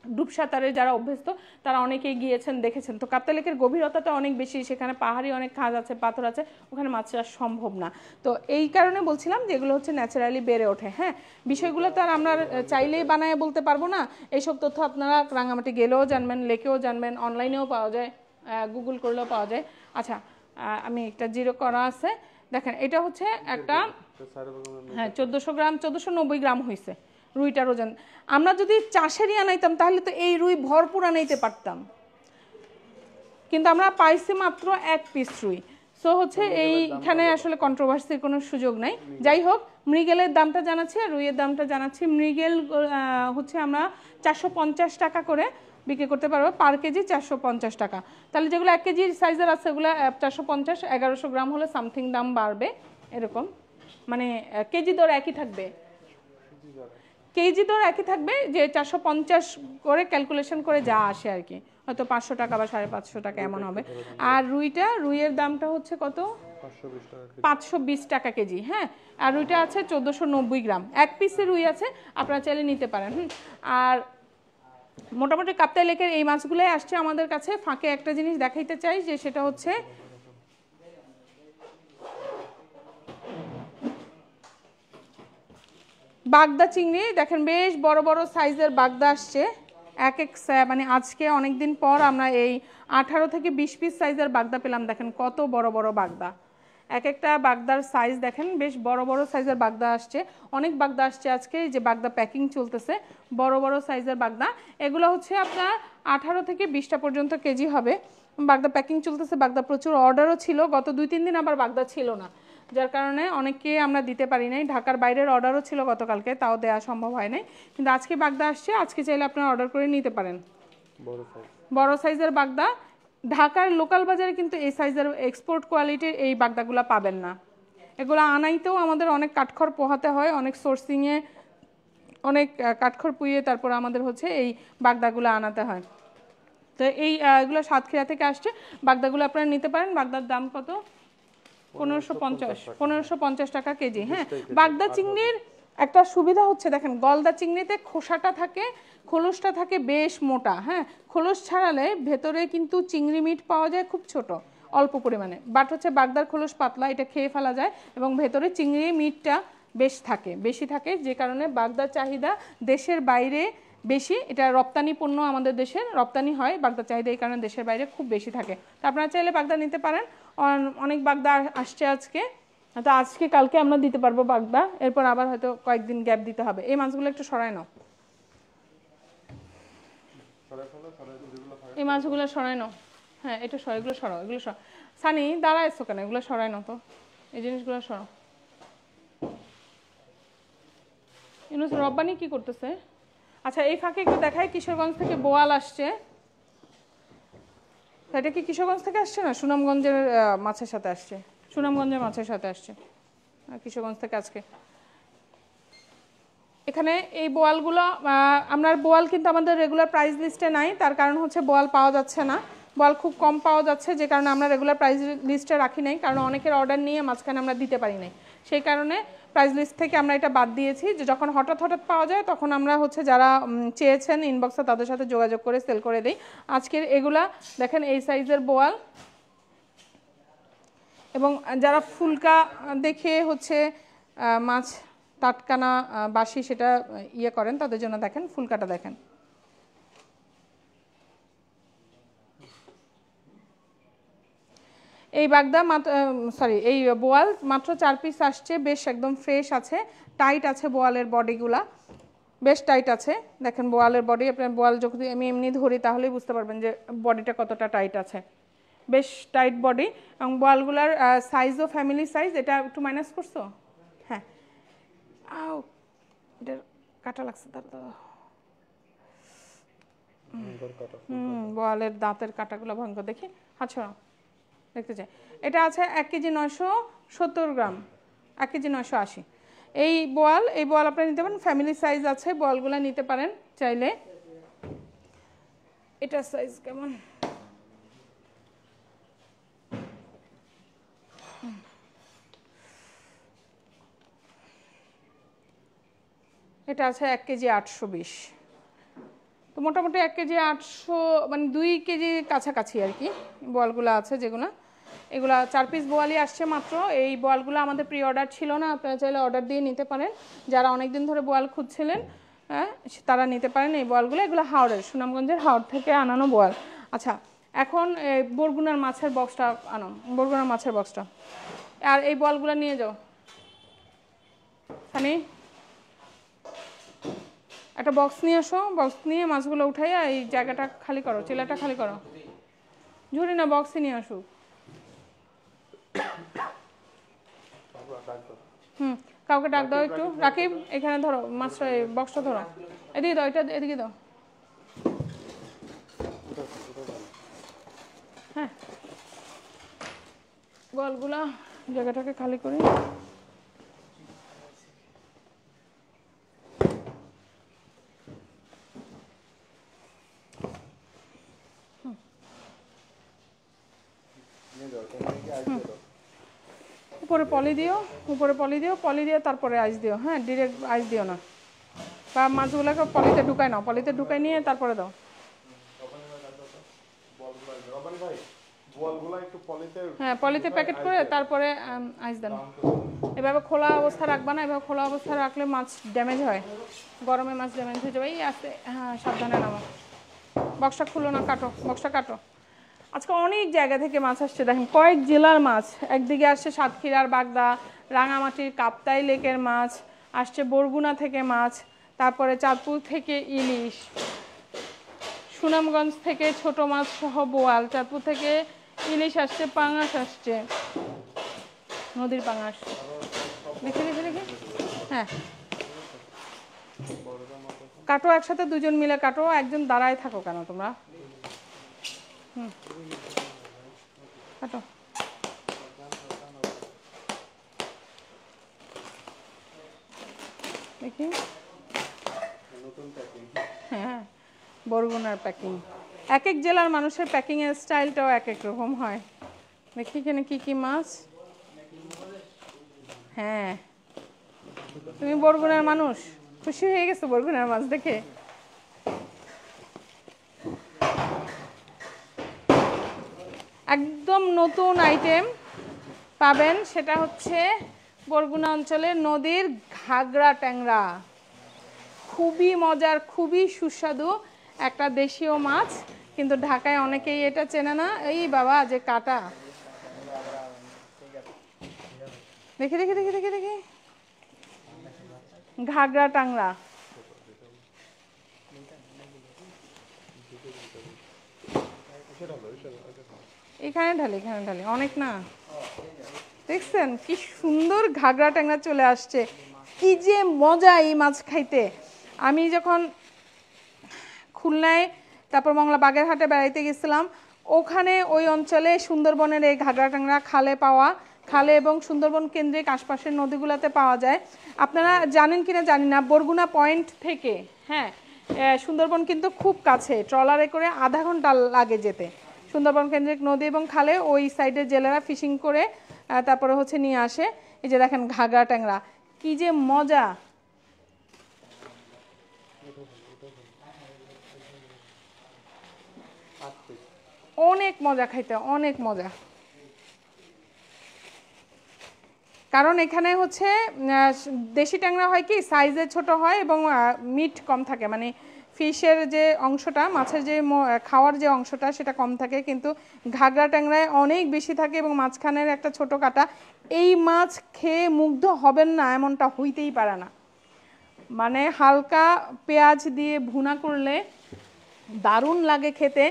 ডুব সাঁতারে যারা অভ্যস্ত, তারা অনেকেই গিয়েছেন, দেখেছেন। তো কাপ্তাই লেকের গভীরতাটা অনেক বেশি, সেখানে পাহাড়ি অনেক খাদ আছে, পাথর আছে, ওখানে মাছ চাষ সম্ভব না। তো এই কারণে বলছিলাম যে এগুলো হচ্ছে ন্যাচারালি বেড়ে ওঠে। হ্যাঁ, বিষয়গুলো তো আর আমরা চাইলেই বানায় বলতে পারবো না। এইসব তথ্য আপনারা রাঙামাটি গেলেও জানবেন, লেকেও জানবেন, অনলাইনেও পাওয়া যায়, গুগল করলেও পাওয়া যায়। আচ্ছা, আমি একটা জিরো করা আছে, দেখেন এটা হচ্ছে একটা, হ্যাঁ 1400 গ্রাম, 1490 গ্রাম হয়েছে রুইটার ওজন। আমরা যদি চাষেরই আনাইতাম তাহলে তো এই রুই ভরপুর আনাইতে পারতাম, কিন্তু আমরা পাইছি মাত্র 1 পিস রুই। সো হচ্ছে এইখানে আসলে কন্ট্রোভার্সির কোনো সুযোগ নাই। যাই হোক, মৃগেলের দামটা জানাচ্ছি আর রুইয়ের দামটা জানাচ্ছি। মৃগেল হচ্ছে আমরা 450 টাকা করে বিক্রি করতে পারবো পার কেজি, 450 টাকা। তাহলে যেগুলো 1 কেজির সাইজের আছে ওগুলো 450, 1100 গ্রাম হলে সামথিং দাম বাড়বে এরকম, মানে কেজি দর একই থাকবে, কেজি দর একই থাকবে, যে 450 করে ক্যালকুলেশন করে যা আসে আর কি, হয়তো 500 টাকা বা 550 টাকা এমন হবে। আর রুইয়ের দামটা হচ্ছে কত, 520 টাকা কেজি। হ্যাঁ, আর রুইটা আছে 1490 গ্রাম, 1 পিসের রুই আছে, আপনারা চাইলে নিতে পারেন। আর মোটামুটি কাপ্তাই লেকের এই মাছগুলোই আসছে আমাদের কাছে। ফাঁকে একটা জিনিস দেখাইতে চাই, যে সেটা হচ্ছে বাগদা চিংড়ি। দেখেন বেশ বড় বড় সাইজের বাগদা আসছে, মানে আজকে অনেকদিন পর আমরা এই 18 থেকে 20 পিস সাইজের বাগদা পেলাম। দেখেন কত বড় বড় বাগদা, এক একটা বাগদার সাইজ দেখেন, বেশ বড় বড় সাইজের বাগদা আসছে, অনেক বাগদা আসছে আজকে। যে বাগদা প্যাকিং চলতেছে, বড় বড় সাইজের বাগদা, এগুলো হচ্ছে আপনার 18 থেকে 20টা পর্যন্ত কেজি হবে। বাগদা প্যাকিং চলতেছে, বাগদা প্রচুর অর্ডারও ছিল, গত 2-3 দিন আবার বাগদা ছিল না, যার কারণে অনেককে আমরা দিতে পারি নাই। ঢাকার বাইরের অর্ডারও ছিল গতকালকে, তাও দেওয়া সম্ভব হয় নাই, কিন্তু আজকে বাগদা আসছে, আজকে চাইলে আপনারা অর্ডার করে নিতে পারেন। বড় সাইজের বাগদা ঢাকার লোকাল বাজারে কিন্তু এই সাইজের এক্সপোর্ট কোয়ালিটির এই বাগদাগুলো পাবেন না। এগুলো আনাইতেও আমাদের অনেক কাঠখড় পোহাতে হয়, অনেক সোর্সিংয়ে অনেক কাঠখড় পুইয়ে তারপর আমাদের হচ্ছে এই বাগদাগুলো আনাতে হয়। তো এগুলো সাতক্ষীরা থেকে আসছে, বাগদাগুলো আপনারা নিতে পারেন। বাগদার দাম কত, 1550 টাকা কেজি। হ্যাঁ, বাগদা চিংড়ির একটা সুবিধা হচ্ছে, দেখেন গলদা চিংড়িতে খোসাটা থাকে, খোলসটা থাকে বেশ মোটা। হ্যাঁ, খোলস ছাড়ালে ভেতরে কিন্তু চিংড়ি মিট পাওয়া যায় খুব ছোট অল্প পরিমাণে, বাট হচ্ছে বাগদার খোলস পাতলা, এটা খেয়ে ফেলা যায়, এবং ভেতরে চিংড়ি মিটটা বেশি থাকে, যে কারণে বাগদার চাহিদা দেশের বাইরে বেশি। এটা রপ্তানি পণ্য, আমাদের দেশের রপ্তানি হয় বাগদার চাহিদা, এই কারণে দেশের বাইরে খুব বেশি থাকে। তো আপনারা চাইলে বাগদা নিতে পারেন, অনেক বাগদা আসছে আজকে, তো আজকে কালকে আমরা দিতে পারবো বাগদা, এরপর আবার হয়তো কয়েকদিন গ্যাপ দিতে হবে। এই মাছগুলো একটু সরায় নাও, এই মাছগুলো সরাই নাও। হ্যাঁ, এটা এগুলো সরাও, এগুলো সরাও। সানি দাঁড়াইছো কেন, এগুলো সরাই নাও তো, এই জিনিসগুলো সরাও। ইউনুস রব্বানি কি করতেছে? আচ্ছা, এই ফাঁকে একটু দেখায়, কিশোরগঞ্জ থেকে বোয়াল আসছে। এটা কি কিশোরগঞ্জ থেকে আসছে না সুনামগঞ্জের মাছের সাথে আসছে? সুনামগঞ্জের মাছের সাথে আসছে, কিশোরগঞ্জ থেকে আজকে। এখানে এই বোয়ালগুলো, আপনার বোয়াল কিন্তু আমাদের রেগুলার প্রাইস লিস্টে নাই, তার কারণ হচ্ছে বোয়াল পাওয়া যাচ্ছে না, বোয়াল খুব কম পাওয়া যাচ্ছে, যে কারণে আমরা রেগুলার প্রাইস লিস্টে রাখি নাই, কারণ অনেকের অর্ডার নিয়ে মাঝখানে আমরা দিতে পারি নাই, সেই কারণে প্রাইস লিস্ট থেকে আমরা এটা বাদ দিয়েছি। যে যখন হঠাৎ পাওয়া যায় তখন আমরা হচ্ছে যারা চেয়েছেন ইনবক্সে তাদের সাথে যোগাযোগ করে সেল করে দিই। আজকের এগুলা দেখেন এই সাইজের বোয়াল, এবং যারা ফুলকা দেখে হচ্ছে মাছ টাটকানা বাসি সেটা করেন, তাদের জন্য দেখেন ফুলকাটা দেখেন। এই বাগদা এই বোয়াল মাত্র 4 পিস আসছে, বেশ একদম ফ্রেশ আছে, টাইট আছে বোয়ালের বডিগুলা। বেশ টাইট আছে। দেখেন বোয়ালের বডি, আপনার বোয়াল যখন আমি এমনি ধরি তাহলেই বুঝতে পারবেন যে বডিটা কতটা টাইট আছে। বেশ টাইট বডি এবং বোয়ালগুলার সাইজও ফ্যামিলি সাইজ। এটা একটু মাইনাস করছো? হ্যাঁ, আও এটার কাটা লাগছে দাদা। বোয়ালের দাঁতের কাটাগুলো ভয়ঙ্কর। দেখি আচ্ছা দেখতে চাই। এটা আছে 1 কেজি 970 গ্রাম, 1 কেজি 980। এই বোয়াল আপনারা নিতে পারেন, ফ্যামিলি সাইজ আছে, বোয়ালগুলো নিতে পারেন চাইলে। এটার সাইজ কেমন? এটা আছে 1 কেজি 820। তো মোটামুটি 1 কেজি 800 মানে 2 কেজি কাছাকাছি আর কি বোয়ালগুলো আছে যেগুলো। এগুলা 4 পিস বোয়ালই আসছে মাত্র। এই বোয়ালগুলো আমাদের প্রি অর্ডার ছিল না, আপনারা চাইলে অর্ডার দিয়ে নিতে পারেন। যারা অনেক দিন ধরে বোয়াল খুঁজছিলেন হ্যাঁ তারা নিতে পারেন এই বোয়ালগুলো। এগুলো হাওড়ের, সুনামগঞ্জের হাওড় থেকে আনানো বোয়াল। আচ্ছা এখন বরগুনার মাছের বক্সটা আনো, বরগুনার মাছের বক্সটা। আর এই বোয়ালগুলো নিয়ে যাও সানি, একটা বক্স নিয়ে আসো। বক্স নিয়ে মাছগুলো উঠাইয়া এই জায়গাটা খালি করো, চিলাটা খালি করো। ঝুড়ি না বক্সে নিয়ে আসো। কাউকে ডাক দাও একটু। রাকিব এখানে ধরো মাছটা, বক্সটা ধরো, এদিকে দাও, এটা এদিকে দাও। হ্যাঁ বলগুলা জায়গাটাকে খালি করি। উপরে পলি দিও, উপরে পলি দিও, পলি দিয়ে তারপরে আইস দিও। হ্যাঁ ডিরেক্ট আইস দিও না, বা মাছগুলোকে পলিতে ঢুকাই নাও, পলিতে ঢুকাই নিয়ে তারপরে দাও। হ্যাঁ পলিতে প্যাকেট করে তারপরে আইস দেন। এভাবে খোলা অবস্থা রাখবা না, এভাবে খোলা অবস্থা রাখলে মাছ ড্যামেজ হয়, গরমে মাছ ড্যামেজ হয়ে যাবে। এই আসতে হ্যাঁ সাবধানে নামো। বক্সটা খুলো না, কাটো, বক্সটা কাটো। আজকে অনেক জায়গা থেকে মাছ আসছে, দেখেন কয়েক জেলার মাছ। একদিকে আসছে সাতক্ষীরার বাগদা, রাঙামাটির কাপ্তাই লেকের মাছ আসছে, বরগুনা থেকে মাছ, তারপরে চাঁদপুর থেকে ইলিশ, সুনামগঞ্জ থেকে ছোট মাছ সহ বোয়াল, চাঁদপুর থেকে ইলিশ আসছে, পাঙাশ আসছে, নদীর পাঙাশ। দেখি দেখি দেখি। হ্যাঁ কাটো একসাথে, দুজন মিলে কাটো, একজন দাঁড়ায় থাকো কেন তোমরা? কাটো। দেখি হ্যাঁ বরগুনার প্যাকিং। এক এক জেলার মানুষের প্যাকিংয়ের স্টাইলটাও এক এক রকম হয়। দেখি এখানে কি কি মাছ। হ্যাঁ তুমি বরগুনার মানুষ, খুশি হয়ে গেছো বরগুনার মাছ দেখে? একদম নতুন আইটেম পাবেন, সেটা হচ্ছে বরগুনা অঞ্চলের নদীর ঘাগরা ট্যাংরা। খুবই মজার, খুবই সুস্বাদু একটা দেশীয় মাছ, কিন্তু ঢাকায় অনেকেই এটা চেনে না। এই বাবা যে কাটা, দেখি দেখি দেখি দেখি দেখি ঘাগরা ট্যাংরা। এখানে ঢালি, এখানে ঢালি, অনেক না। দেখছেন কি সুন্দর ঘাগরা ট্যাংরা চলে আসছে, কি যে মজা এই মাছ খাইতে। আমি যখন খুলনায় তারপর মংলা বাগেরহাটে বেড়াইতে গেছিলাম, ওখানে ওই অঞ্চলে সুন্দরবনের এই ঘাগরা ট্যাংরা খালে পাওয়া, খালে এবং সুন্দরবন কেন্দ্রিক আশপাশের নদীগুলোতে পাওয়া যায়। আপনারা জানেন কিনা জানি না, বরগুনা পয়েন্ট থেকে হ্যাঁ সুন্দরবন কিন্তু খুব কাছে, ট্রলারে করে আধা ঘন্টা লাগে যেতে। সুন্দরবন কেন্দ্রিক নদী এবং খালে ওই সাইডে জেলেরা ফিশিং করে তারপরে হচ্ছে নিয়ে আসে। এই যে দেখেন ঘাগরা ট্যাংরা, কি যে মজা। অনেক মজা খাইতে, অনেক মজা। কারণ এখানে হচ্ছে দেশি ট্যাংরা হয় কি সাইজে ছোট হয় এবং মিট কম থাকে, মানে ফিশের যে অংশটা, মাছের যে খাওয়ার যে অংশটা সেটা কম থাকে, কিন্তু ঘাগরা ট্যাংরায় অনেক বেশি থাকে এবং মাঝখানের একটা ছোট কাটা। এই মাছ খেয়ে মুগ্ধ হবেন না এমনটা হইতেই পারে না। মানে হালকা পেঁয়াজ দিয়ে ভুনা করলে দারুণ লাগে খেতে।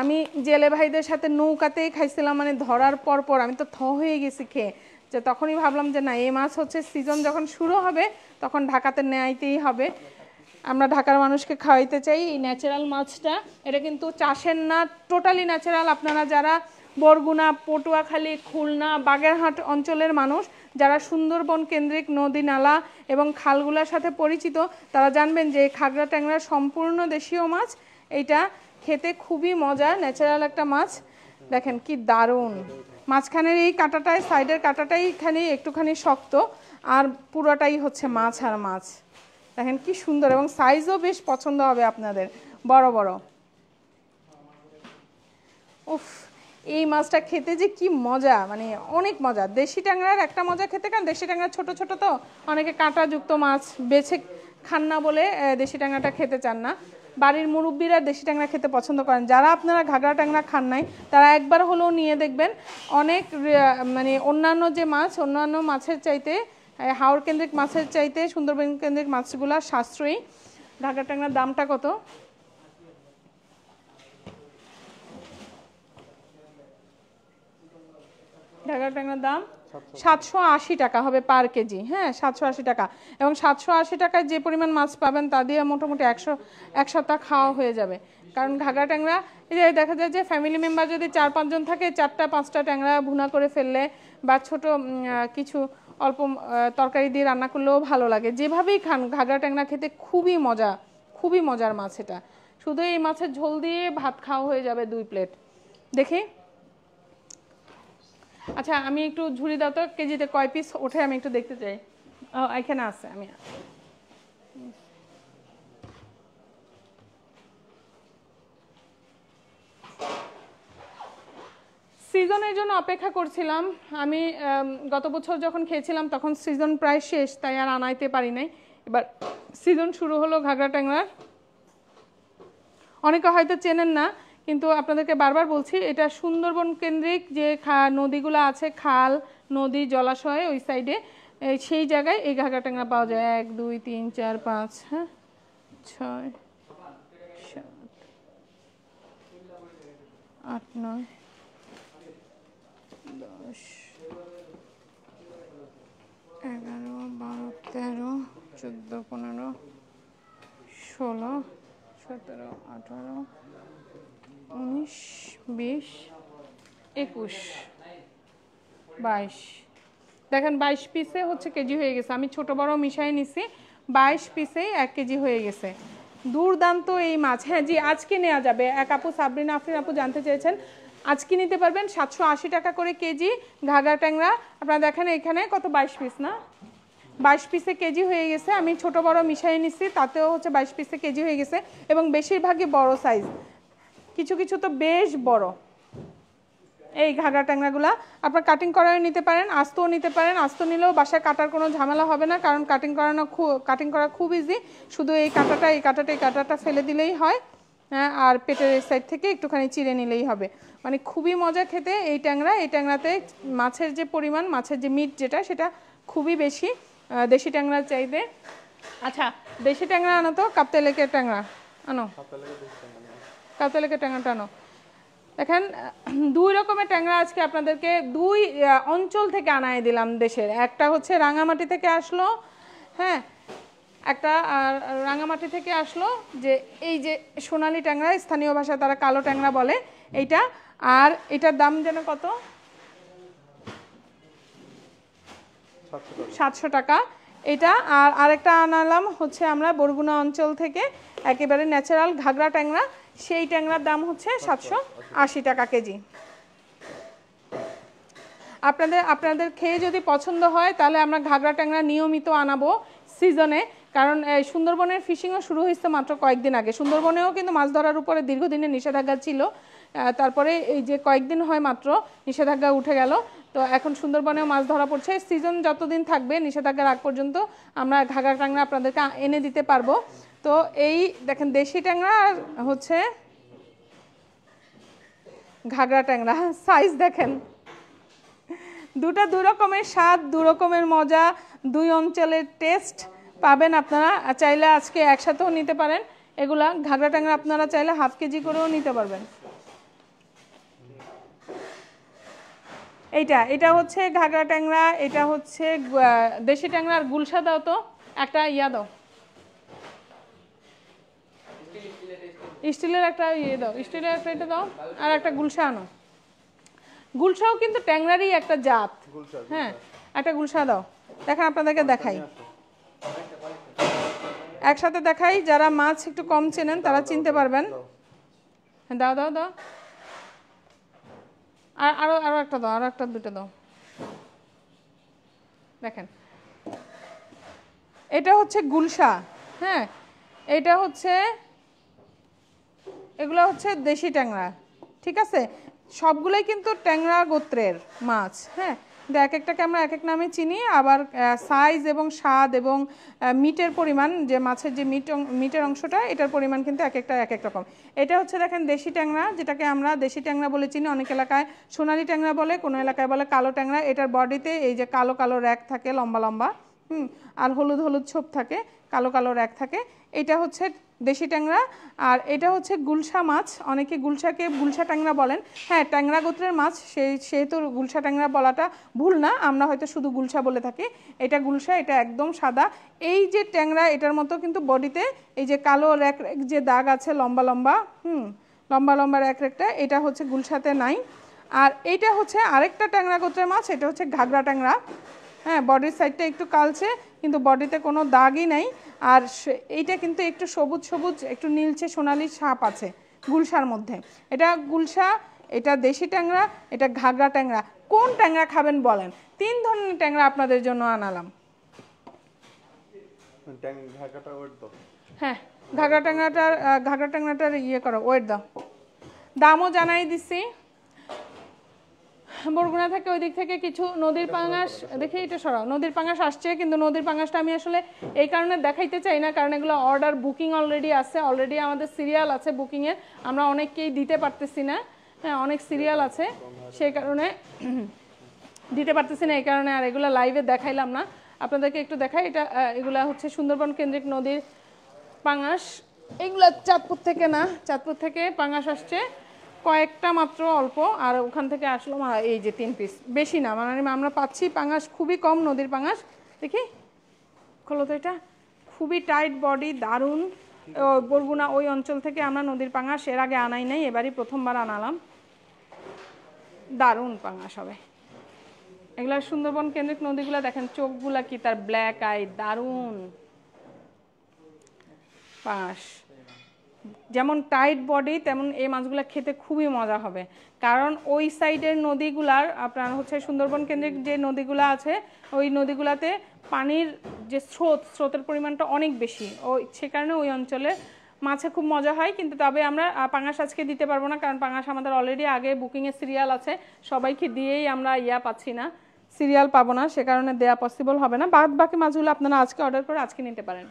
আমি জেলে ভাইদের সাথে নৌকাতেই খাইছিলাম, মানে ধরার পর আমি তো হয়ে গেছি খেয়ে, যে তখনই ভাবলাম যে না, এই মাছ হচ্ছে সিজন যখন শুরু হবে তখন ঢাকাতে নেয়াইতেই হবে, আমরা ঢাকার মানুষকে খাওয়াইতে চাই এই ন্যাচারাল মাছটা। এটা কিন্তু চাষের না, টোটালি ন্যাচারাল। আপনারা যারা বরগুনা, পটুয়াখালী, খুলনা, বাগেরহাট অঞ্চলের মানুষ, যারা সুন্দরবন কেন্দ্রিক নদী নালা এবং খালগুলোর সাথে পরিচিত, তারা জানবেন যে খাগড়া ট্যাংরা সম্পূর্ণ দেশীয় মাছ। এইটা খেতে খুবই মজা, ন্যাচারাল একটা মাছ। দেখেন কি দারুণ, মাঝখানের এই কাঁটাটায়, সাইডের কাঁটাটাই এখানে একটুখানি শক্ত, আর পুরোটাই হচ্ছে মাছ আর মাছ। দেখেন কি সুন্দর, এবং সাইজও বেশ পছন্দ হবে আপনাদের, বড় বড়। উফ, এই মাছটা খেতে যে কি মজা, মানে অনেক মজা। দেশি ট্যাংরার একটা মজা খেতে, কারণ দেশি ট্যাংরা ছোট ছোট তো, অনেকে কাঁটাযুক্ত মাছ বেছে খান না বলে দেশি ট্যাংরাটা খেতে চান না। বাড়ির মুরব্বীরা দেশি ট্যাংরা খেতে পছন্দ করেন। যারা আপনারা ঘাগড়া ট্যাংরা খান নাই, তারা একবার হলেও নিয়ে দেখবেন। অনেক মানে অন্যান্য যে মাছ, অন্যান্য মাছের চাইতে, হাওড় কেন্দ্রিক মাছের চাইতে সুন্দরবন কেন্দ্রিক মাছগুলো সাশ্রয়ী। ঘাগড়া ট্যাংরার দামটা কত? ঘাগড়া ট্যাংরার দাম 780 টাকা হবে পার কেজি। হ্যাঁ, 780 টাকা। এবং 780 টাকায় যে পরিমাণ মাছ পাবেন তা দিয়ে মোটামুটি এক সপ্তাহ খাওয়া হয়ে যাবে। কারণ ঘাগড়া ট্যাংরা, এই যে দেখা যায় যে ফ্যামিলি মেম্বার যদি 4-5 জন থাকে, 4টা-5টা ট্যাংরা ভুনা করে ফেললে, বা ছোট কিছু অল্প তরকারি দিয়ে রান্না করলেও ভালো লাগে। যেভাবেই খান, ঘাগড়া ট্যাংরা খেতে খুবই মজা, খুবই মজার মাছ এটা। শুধু এই মাছের ঝোল দিয়ে ভাত খাওয়া হয়ে যাবে 2 প্লেট। দেখি, আচ্ছা আমি একটু ঝুড়ি দাও তো, কেজিতে কয় পিস ওঠে আমি একটু দেখতে চাই। এখানে আছে, আমি সিজনের জন্য অপেক্ষা করছিলাম। আমি গত বছর যখন খেয়েছিলাম তখন সিজন প্রায় শেষ, তাই আর আনাইতে পারি নাই। এবার সিজন শুরু হলো ঘাগড়া ট্যাংরার। অনেকে হয়তো চেনেন না, কিন্তু আপনাদেরকে বারবার বলছি, এটা সুন্দরবন কেন্দ্রিক যে নদীগুলো আছে, খাল, নদী, জলাশয়, ওই সাইডে, সেই জায়গায় এই ঘাগড়া ট্যাংরা পাওয়া যায়। 1 2 3 4 5 হ্যাঁ 6 7 8 9 10 11 12 13 14 15 16 17 18 19 20 21 22। দেখেন 22 পিসে হচ্ছে কেজি হয়ে গেছে। আমি ছোট বড় মিশাই নিছি, 22 পিসেই 1 কেজি হয়ে গেছে। দুর্দান্ত এই মাছ। হ্যাঁ জি, আজকে নেওয়া যাবে। এক আপু, সাবরিনা আফরিন আপু জানতে চেয়েছেন, আজকে নিতে পারবেন 780 টাকা করে কেজি ঘাগড়া ট্যাংরা। আপনারা দেখেন এখানে কত, 22 পিস না, 22 পিসে কেজি হয়ে গেছে। আমি ছোট বড় মিশাই নিছি, তাতেও হচ্ছে 22 পিসে কেজি হয়ে গেছে, এবং বেশিরভাগই বড় সাইজ, কিছু কিছু তো বেশ বড়। এই ঘাগড়া ট্যাংরাগুলা আপনার কাটিং করাও নিতে পারেন, আস্তও নিতে পারেন। আস্ত নিলেও বাসায় কাটার কোনো ঝামেলা হবে না, কারণ কাটিং করা খুব ইজি। শুধু এই কাঁটাটা ফেলে দিলেই হয়। হ্যাঁ, আর পেটের এই সাইড থেকে একটুখানি চিড়ে নিলেই হবে। মানে খুবই মজা খেতে এই ট্যাংরা। এই ট্যাংরাতে মাছের যে পরিমাণ, মাছের যে মিট যেটা, সেটা খুবই বেশি দেশি ট্যাংরার চাইতে। আচ্ছা, দেশি ট্যাংরা আনো তো, কাপ্তাই ট্যাংরা আনো, কাপ্তাই ট্যাংরাটা আনো। দেখেন 2 রকমের ট্যাংরা আজকে আপনাদেরকে 2 অঞ্চল থেকে আনায় দিলাম দেশের। একটা হচ্ছে রাঙামাটি থেকে আসলো, হ্যাঁ, একটা রাঙামাটি থেকে আসলো, যে এই যে সোনালী ট্যাংরা, স্থানীয় ভাষায় তারা কালো ট্যাংরা বলে এইটা। আর এটার দাম যেন কত, 700 টাকা এটা। আর আরেকটা আনালাম হচ্ছে আমরা বরগুনা অঞ্চল থেকে, একেবারে ন্যাচারাল ঘাগড়া ট্যাংরা, সেই ট্যাংরার দাম হচ্ছে 780 টাকা কেজি। আপনাদের খেয়ে যদি পছন্দ হয় তাহলে আমরা ঘাগড়া ট্যাংরা নিয়মিত আনাবো সিজনে, কারণ সুন্দরবনের ফিশিংও শুরু হয়েছে মাত্র কয়েকদিন আগে। সুন্দরবনেও কিন্তু মাছ ধরার উপরে দীর্ঘদিনের নিষেধাজ্ঞা ছিল, তারপরে এই যে কয়েকদিন হয় মাত্র নিষেধাজ্ঞা উঠে গেল, তো এখন সুন্দরবনেও মাছ ধরা পড়ছে। সিজন যতদিন থাকবে, নিষেধাজ্ঞার আগ পর্যন্ত আমরা ঘাগড়া ট্যাংরা আপনাদেরকে এনে দিতে পারবো। তো এই দেখেন দেশি ট্যাংরা আর হচ্ছে ঘাগড়া ট্যাংরা, সাইজ দেখেন, দুটো 2 রকমের স্বাদ, 2 রকমের মজা, 2 অঞ্চলের টেস্ট, পাবেন আপনারা। চাইলে আজকে একসাথেও নিতে পারেন। এগুলা ঘাগরা ট্যাংরা আপনারা চাইলে হাফ কেজি করেও নিতে পারবেন। এটা হচ্ছে ঘাগরা ট্যাংরা, এটা হচ্ছে দেশি ট্যাংরা। আর গুলশা দাও তো, একটা ইয়া দাও, স্টিলের একটা ইয়ে দাও, স্টিলের একটা এটা দাও, আর একটা গুলশা আনো। গুলশাও কিন্তু ট্যাংরারই একটা জাত। হ্যাঁ, একটা গুলশা দাও। দেখেন আপনাদেরকে দেখাই, একসাথে দেখাই, যারা মাছ একটু কম চেনেন তারা চিনতে পারবেন। দাও দাও দাও, আর আরো আরো একটা দাও, আরো একটা দুটো দাও। দেখেন এটা হচ্ছে গুলশা। হ্যাঁ, এটা হচ্ছে, এগুলো হচ্ছে দেশি ট্যাংরা। ঠিক আছে, সবগুলোই কিন্তু ট্যাংরা গোত্রের মাছ। হ্যাঁ, এক একটাকে আমরা এক এক নামে চিনি। আবার সাইজ এবং স্বাদ এবং মিটের পরিমাণ, যে মাছের যে মিটের অংশটা, এটার পরিমাণ কিন্তু এক একটা এক এক রকম। এটা হচ্ছে দেখেন দেশি ট্যাংরা, যেটাকে আমরা দেশি ট্যাংরা বলে চিনি। অনেক এলাকায় সোনালী ট্যাংরা বলে, কোনো এলাকায় বলে কালো ট্যাংরা। এটার বডিতে এই যে কালো কালো র্যাক থাকে, লম্বা লম্বা, আর হলুদ হলুদ ছোপ থাকে, কালো কালো র্যাক থাকে। এটা হচ্ছে দেশি ট্যাংরা। আর এটা হচ্ছে গুলশা মাছ, অনেকে গুলশাকে গুলশা ট্যাংরা বলেন। হ্যাঁ, ট্যাংরা গোত্রের মাছ, সেহেতু গুলশা ট্যাংরা বলাটা ভুল না, আমরা হয়তো শুধু গুলশা বলে থাকি। এটা গুলশা, এটা একদম সাদা। এই যে ট্যাংরা, এটার মতো কিন্তু বডিতে এই যে কালো র্যাক র্যাক যে দাগ আছে, লম্বা লম্বা, লম্বা লম্বা র্যাক র্যাকটা, এটা হচ্ছে গুলশাতে নাই। আর এইটা হচ্ছে আরেকটা ট্যাংরা গোত্রের মাছ, এটা হচ্ছে ঘাগরা ট্যাংরা। হ্যাঁ, বডির সাইডটা একটু কালচে, কিন্তু বডিতে কোনো দাগই নাই। আর এইটা কিন্তু একটু সবুজ সবুজ, একটু নীলচে সোনালি ছাপ আছে গুলশার মধ্যে। এটা গুলশা, এটা দেশি ট্যাংরা, এটা ঘাগরা ট্যাংরা। কোন ট্যাংরা খাবেন বলেন? 3 ধরনের ট্যাংরা আপনাদের জন্য আনালাম। হ্যাঁ, ঘাগরা ট্যাংরাটার ইয়ে করো, ওয়েট দাও। দামও জানাই দিছি। বরগুনা থেকে ওই দিক থেকে কিছু নদীর পাঙাশ, দেখি এটা সরাও, নদীর পাঙাশ আসছে। কিন্তু নদীর পাঙাশটা আমি আসলে এই কারণে দেখাইতে চাই না, কারণ এগুলো অর্ডার বুকিং অলরেডি আছে, অলরেডি আমাদের সিরিয়াল আছে বুকিংয়ের, আমরা অনেককেই দিতে পারতেছি না। হ্যাঁ, অনেক সিরিয়াল আছে, সেই কারণে দিতে পারতেছি না, এই কারণে আর এগুলো লাইভে দেখাইলাম না। আপনাদেরকে একটু দেখাই। এটা এগুলা হচ্ছে সুন্দরবন কেন্দ্রিক নদীর পাঙাশ। এগুলা চাঁদপুর থেকে না, চাঁদপুর থেকে পাঙাশ আসছে কয়েকটা মাত্র, অল্প। আর ওখান থেকে আসলো এই যে 3 পিস, বেশি না। মানে আমরা পাচ্ছি পাঙাশ খুবই কম, নদীর পাঙাশ। দেখি, খোলো তো, এটা খুবই টাইট বডি, দারুণ। বরগুনা ওই অঞ্চল থেকে আমরা নদীর পাঙাশ এর আগে আনাই নাই, এবারই প্রথমবার আনালাম। দারুণ পাঙাশ হবে এগুলা। সুন্দরবন কেন্দ্রিক নদীগুলা দেখেন, চোখগুলা কি তার ব্ল্যাক আই, দারুণ পাঙাশ। যেমন টাইট বডি, তেমন এই মাছগুলো খেতে খুবই মজা হবে। কারণ ওই সাইডের নদীগুলার, আপনার হচ্ছে সুন্দরবন কেন্দ্রিক যে নদীগুলো আছে, ওই নদীগুলাতে পানির যে স্রোতের পরিমাণটা অনেক বেশি, সে কারণে ওই অঞ্চলে মাছে খুব মজা হয়। কিন্তু তবে আমরা পাঙাশ আজকে দিতে পারবো না, কারণ পাঙাশ আমাদের অলরেডি আগে বুকিংয়ের সিরিয়াল আছে, সবাইকে দিয়েই আমরা পাচ্ছি না, সিরিয়াল পাবো না, সে কারণে দেয়া পসিবল হবে না। বাকি মাছগুলো আপনারা আজকে অর্ডার করে আজকে নিতে পারেন।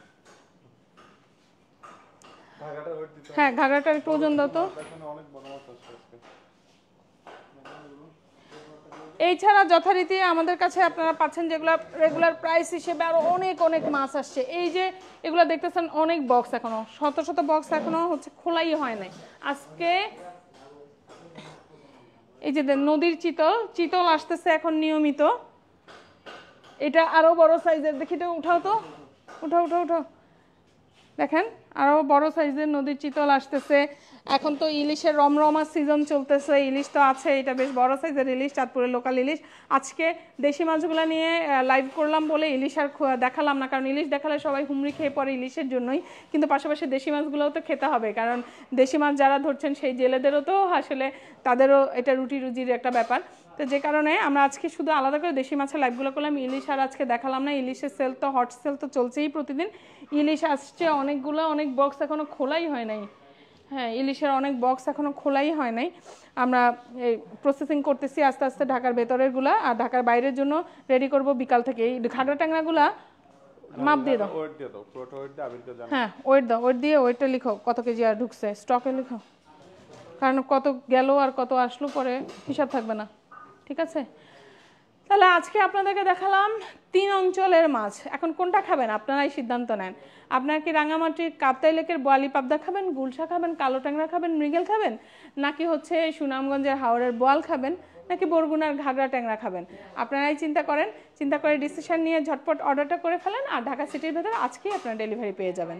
হ্যাঁ, ঘাগরাটার একটু ওজন দাও তো। এই ছাড়া যথারীতি আমাদের কাছে আপনারা পাচ্ছেন যেগুলো রেগুলার প্রাইস হিসেবে আরো অনেক অনেক মাছ আসছে। এই যে এগুলো দেখতেছেন, অনেক বক্স, এখনো শত শত বক্স এখনো হচ্ছে খোলাই হয় নাই। আজকে এই যে নদীর চিতল আসতেছে এখন নিয়মিত। এটা আরো বড় সাইজের, দেখি তো, উঠাও তো, উঠাও উঠাও উঠাও। দেখেন আরো বড় সাইজের নদীর চিতল আসতেছে। এখন তো ইলিশের রমরমা সিজন চলতেছে, ইলিশ তো আছে, এটা বেশ বড় সাইজের ইলিশ, চাঁদপুরের লোকাল ইলিশ। আজকে দেশি মাছগুলো নিয়ে লাইভ করলাম বলে ইলিশ আর দেখালাম না, কারণ ইলিশ দেখালে সবাই হুমড়ি খেয়ে পড়ে ইলিশের জন্যই। কিন্তু পাশাপাশি দেশি মাছগুলোও তো খেতে হবে, কারণ দেশি মাছ যারা ধরছেন সেই জেলেদেরও তো আসলে তাদেরও এটা রুটি রুজির একটা ব্যাপার। তো যে কারণে আমরা আজকে শুধু আলাদা করে দেশি মাছের লাইভগুলো করলাম, ইলিশ আর আজকে দেখালাম না। ইলিশের সেল তো, হট সেল তো চলছেই প্রতিদিন। ইলিশ আসছে অনেকগুলো, অনেক বক্স এখনো খোলাই হয় নাই। হ্যাঁ, ইলিশের অনেক বক্স এখনো খোলাই হয় নাই। আমরা এই প্রসেসিং করতেছি আস্তে আস্তে, ঢাকার ভেতরের গুলা আর ঢাকার বাইরের জন্য রেডি করব বিকাল থেকে। এই ঘাগরা ট্যাংরাগুলা মাপ দিয়ে দাও। হ্যাঁ, ওয়েট দাও, ওয়েট দিয়ে ওয়েটটা লিখো, কত কেজি আর ঢুকছে স্টকে লিখো, কারণ কত গেল আর কত আসলো পরে হিসাব থাকবে না। ঠিক আছে, তাহলে আজকে আপনাদেরকে দেখালাম 3 অঞ্চলের মাছ। এখন কোনটা খাবেন আপনারাই সিদ্ধান্ত নেন। আপনারা কি রাঙামাটির কাপ্তাই লেকের বোয়ালি পাবদা খাবেন, গুলশা খাবেন, কালো ট্যাংরা খাবেন, মৃগেল খাবেন, নাকি হচ্ছে সুনামগঞ্জের হাওরের বোয়াল খাবেন, নাকি বরগুনার ঘাগড়া ট্যাংরা খাবেন? আপনারাই চিন্তা করেন। চিন্তা করে ডিসিশন নিয়ে ঝটপট অর্ডারটা করে ফেলেন, আর ঢাকা সিটির ভেতরে আজকেই আপনারা ডেলিভারি পেয়ে যাবেন।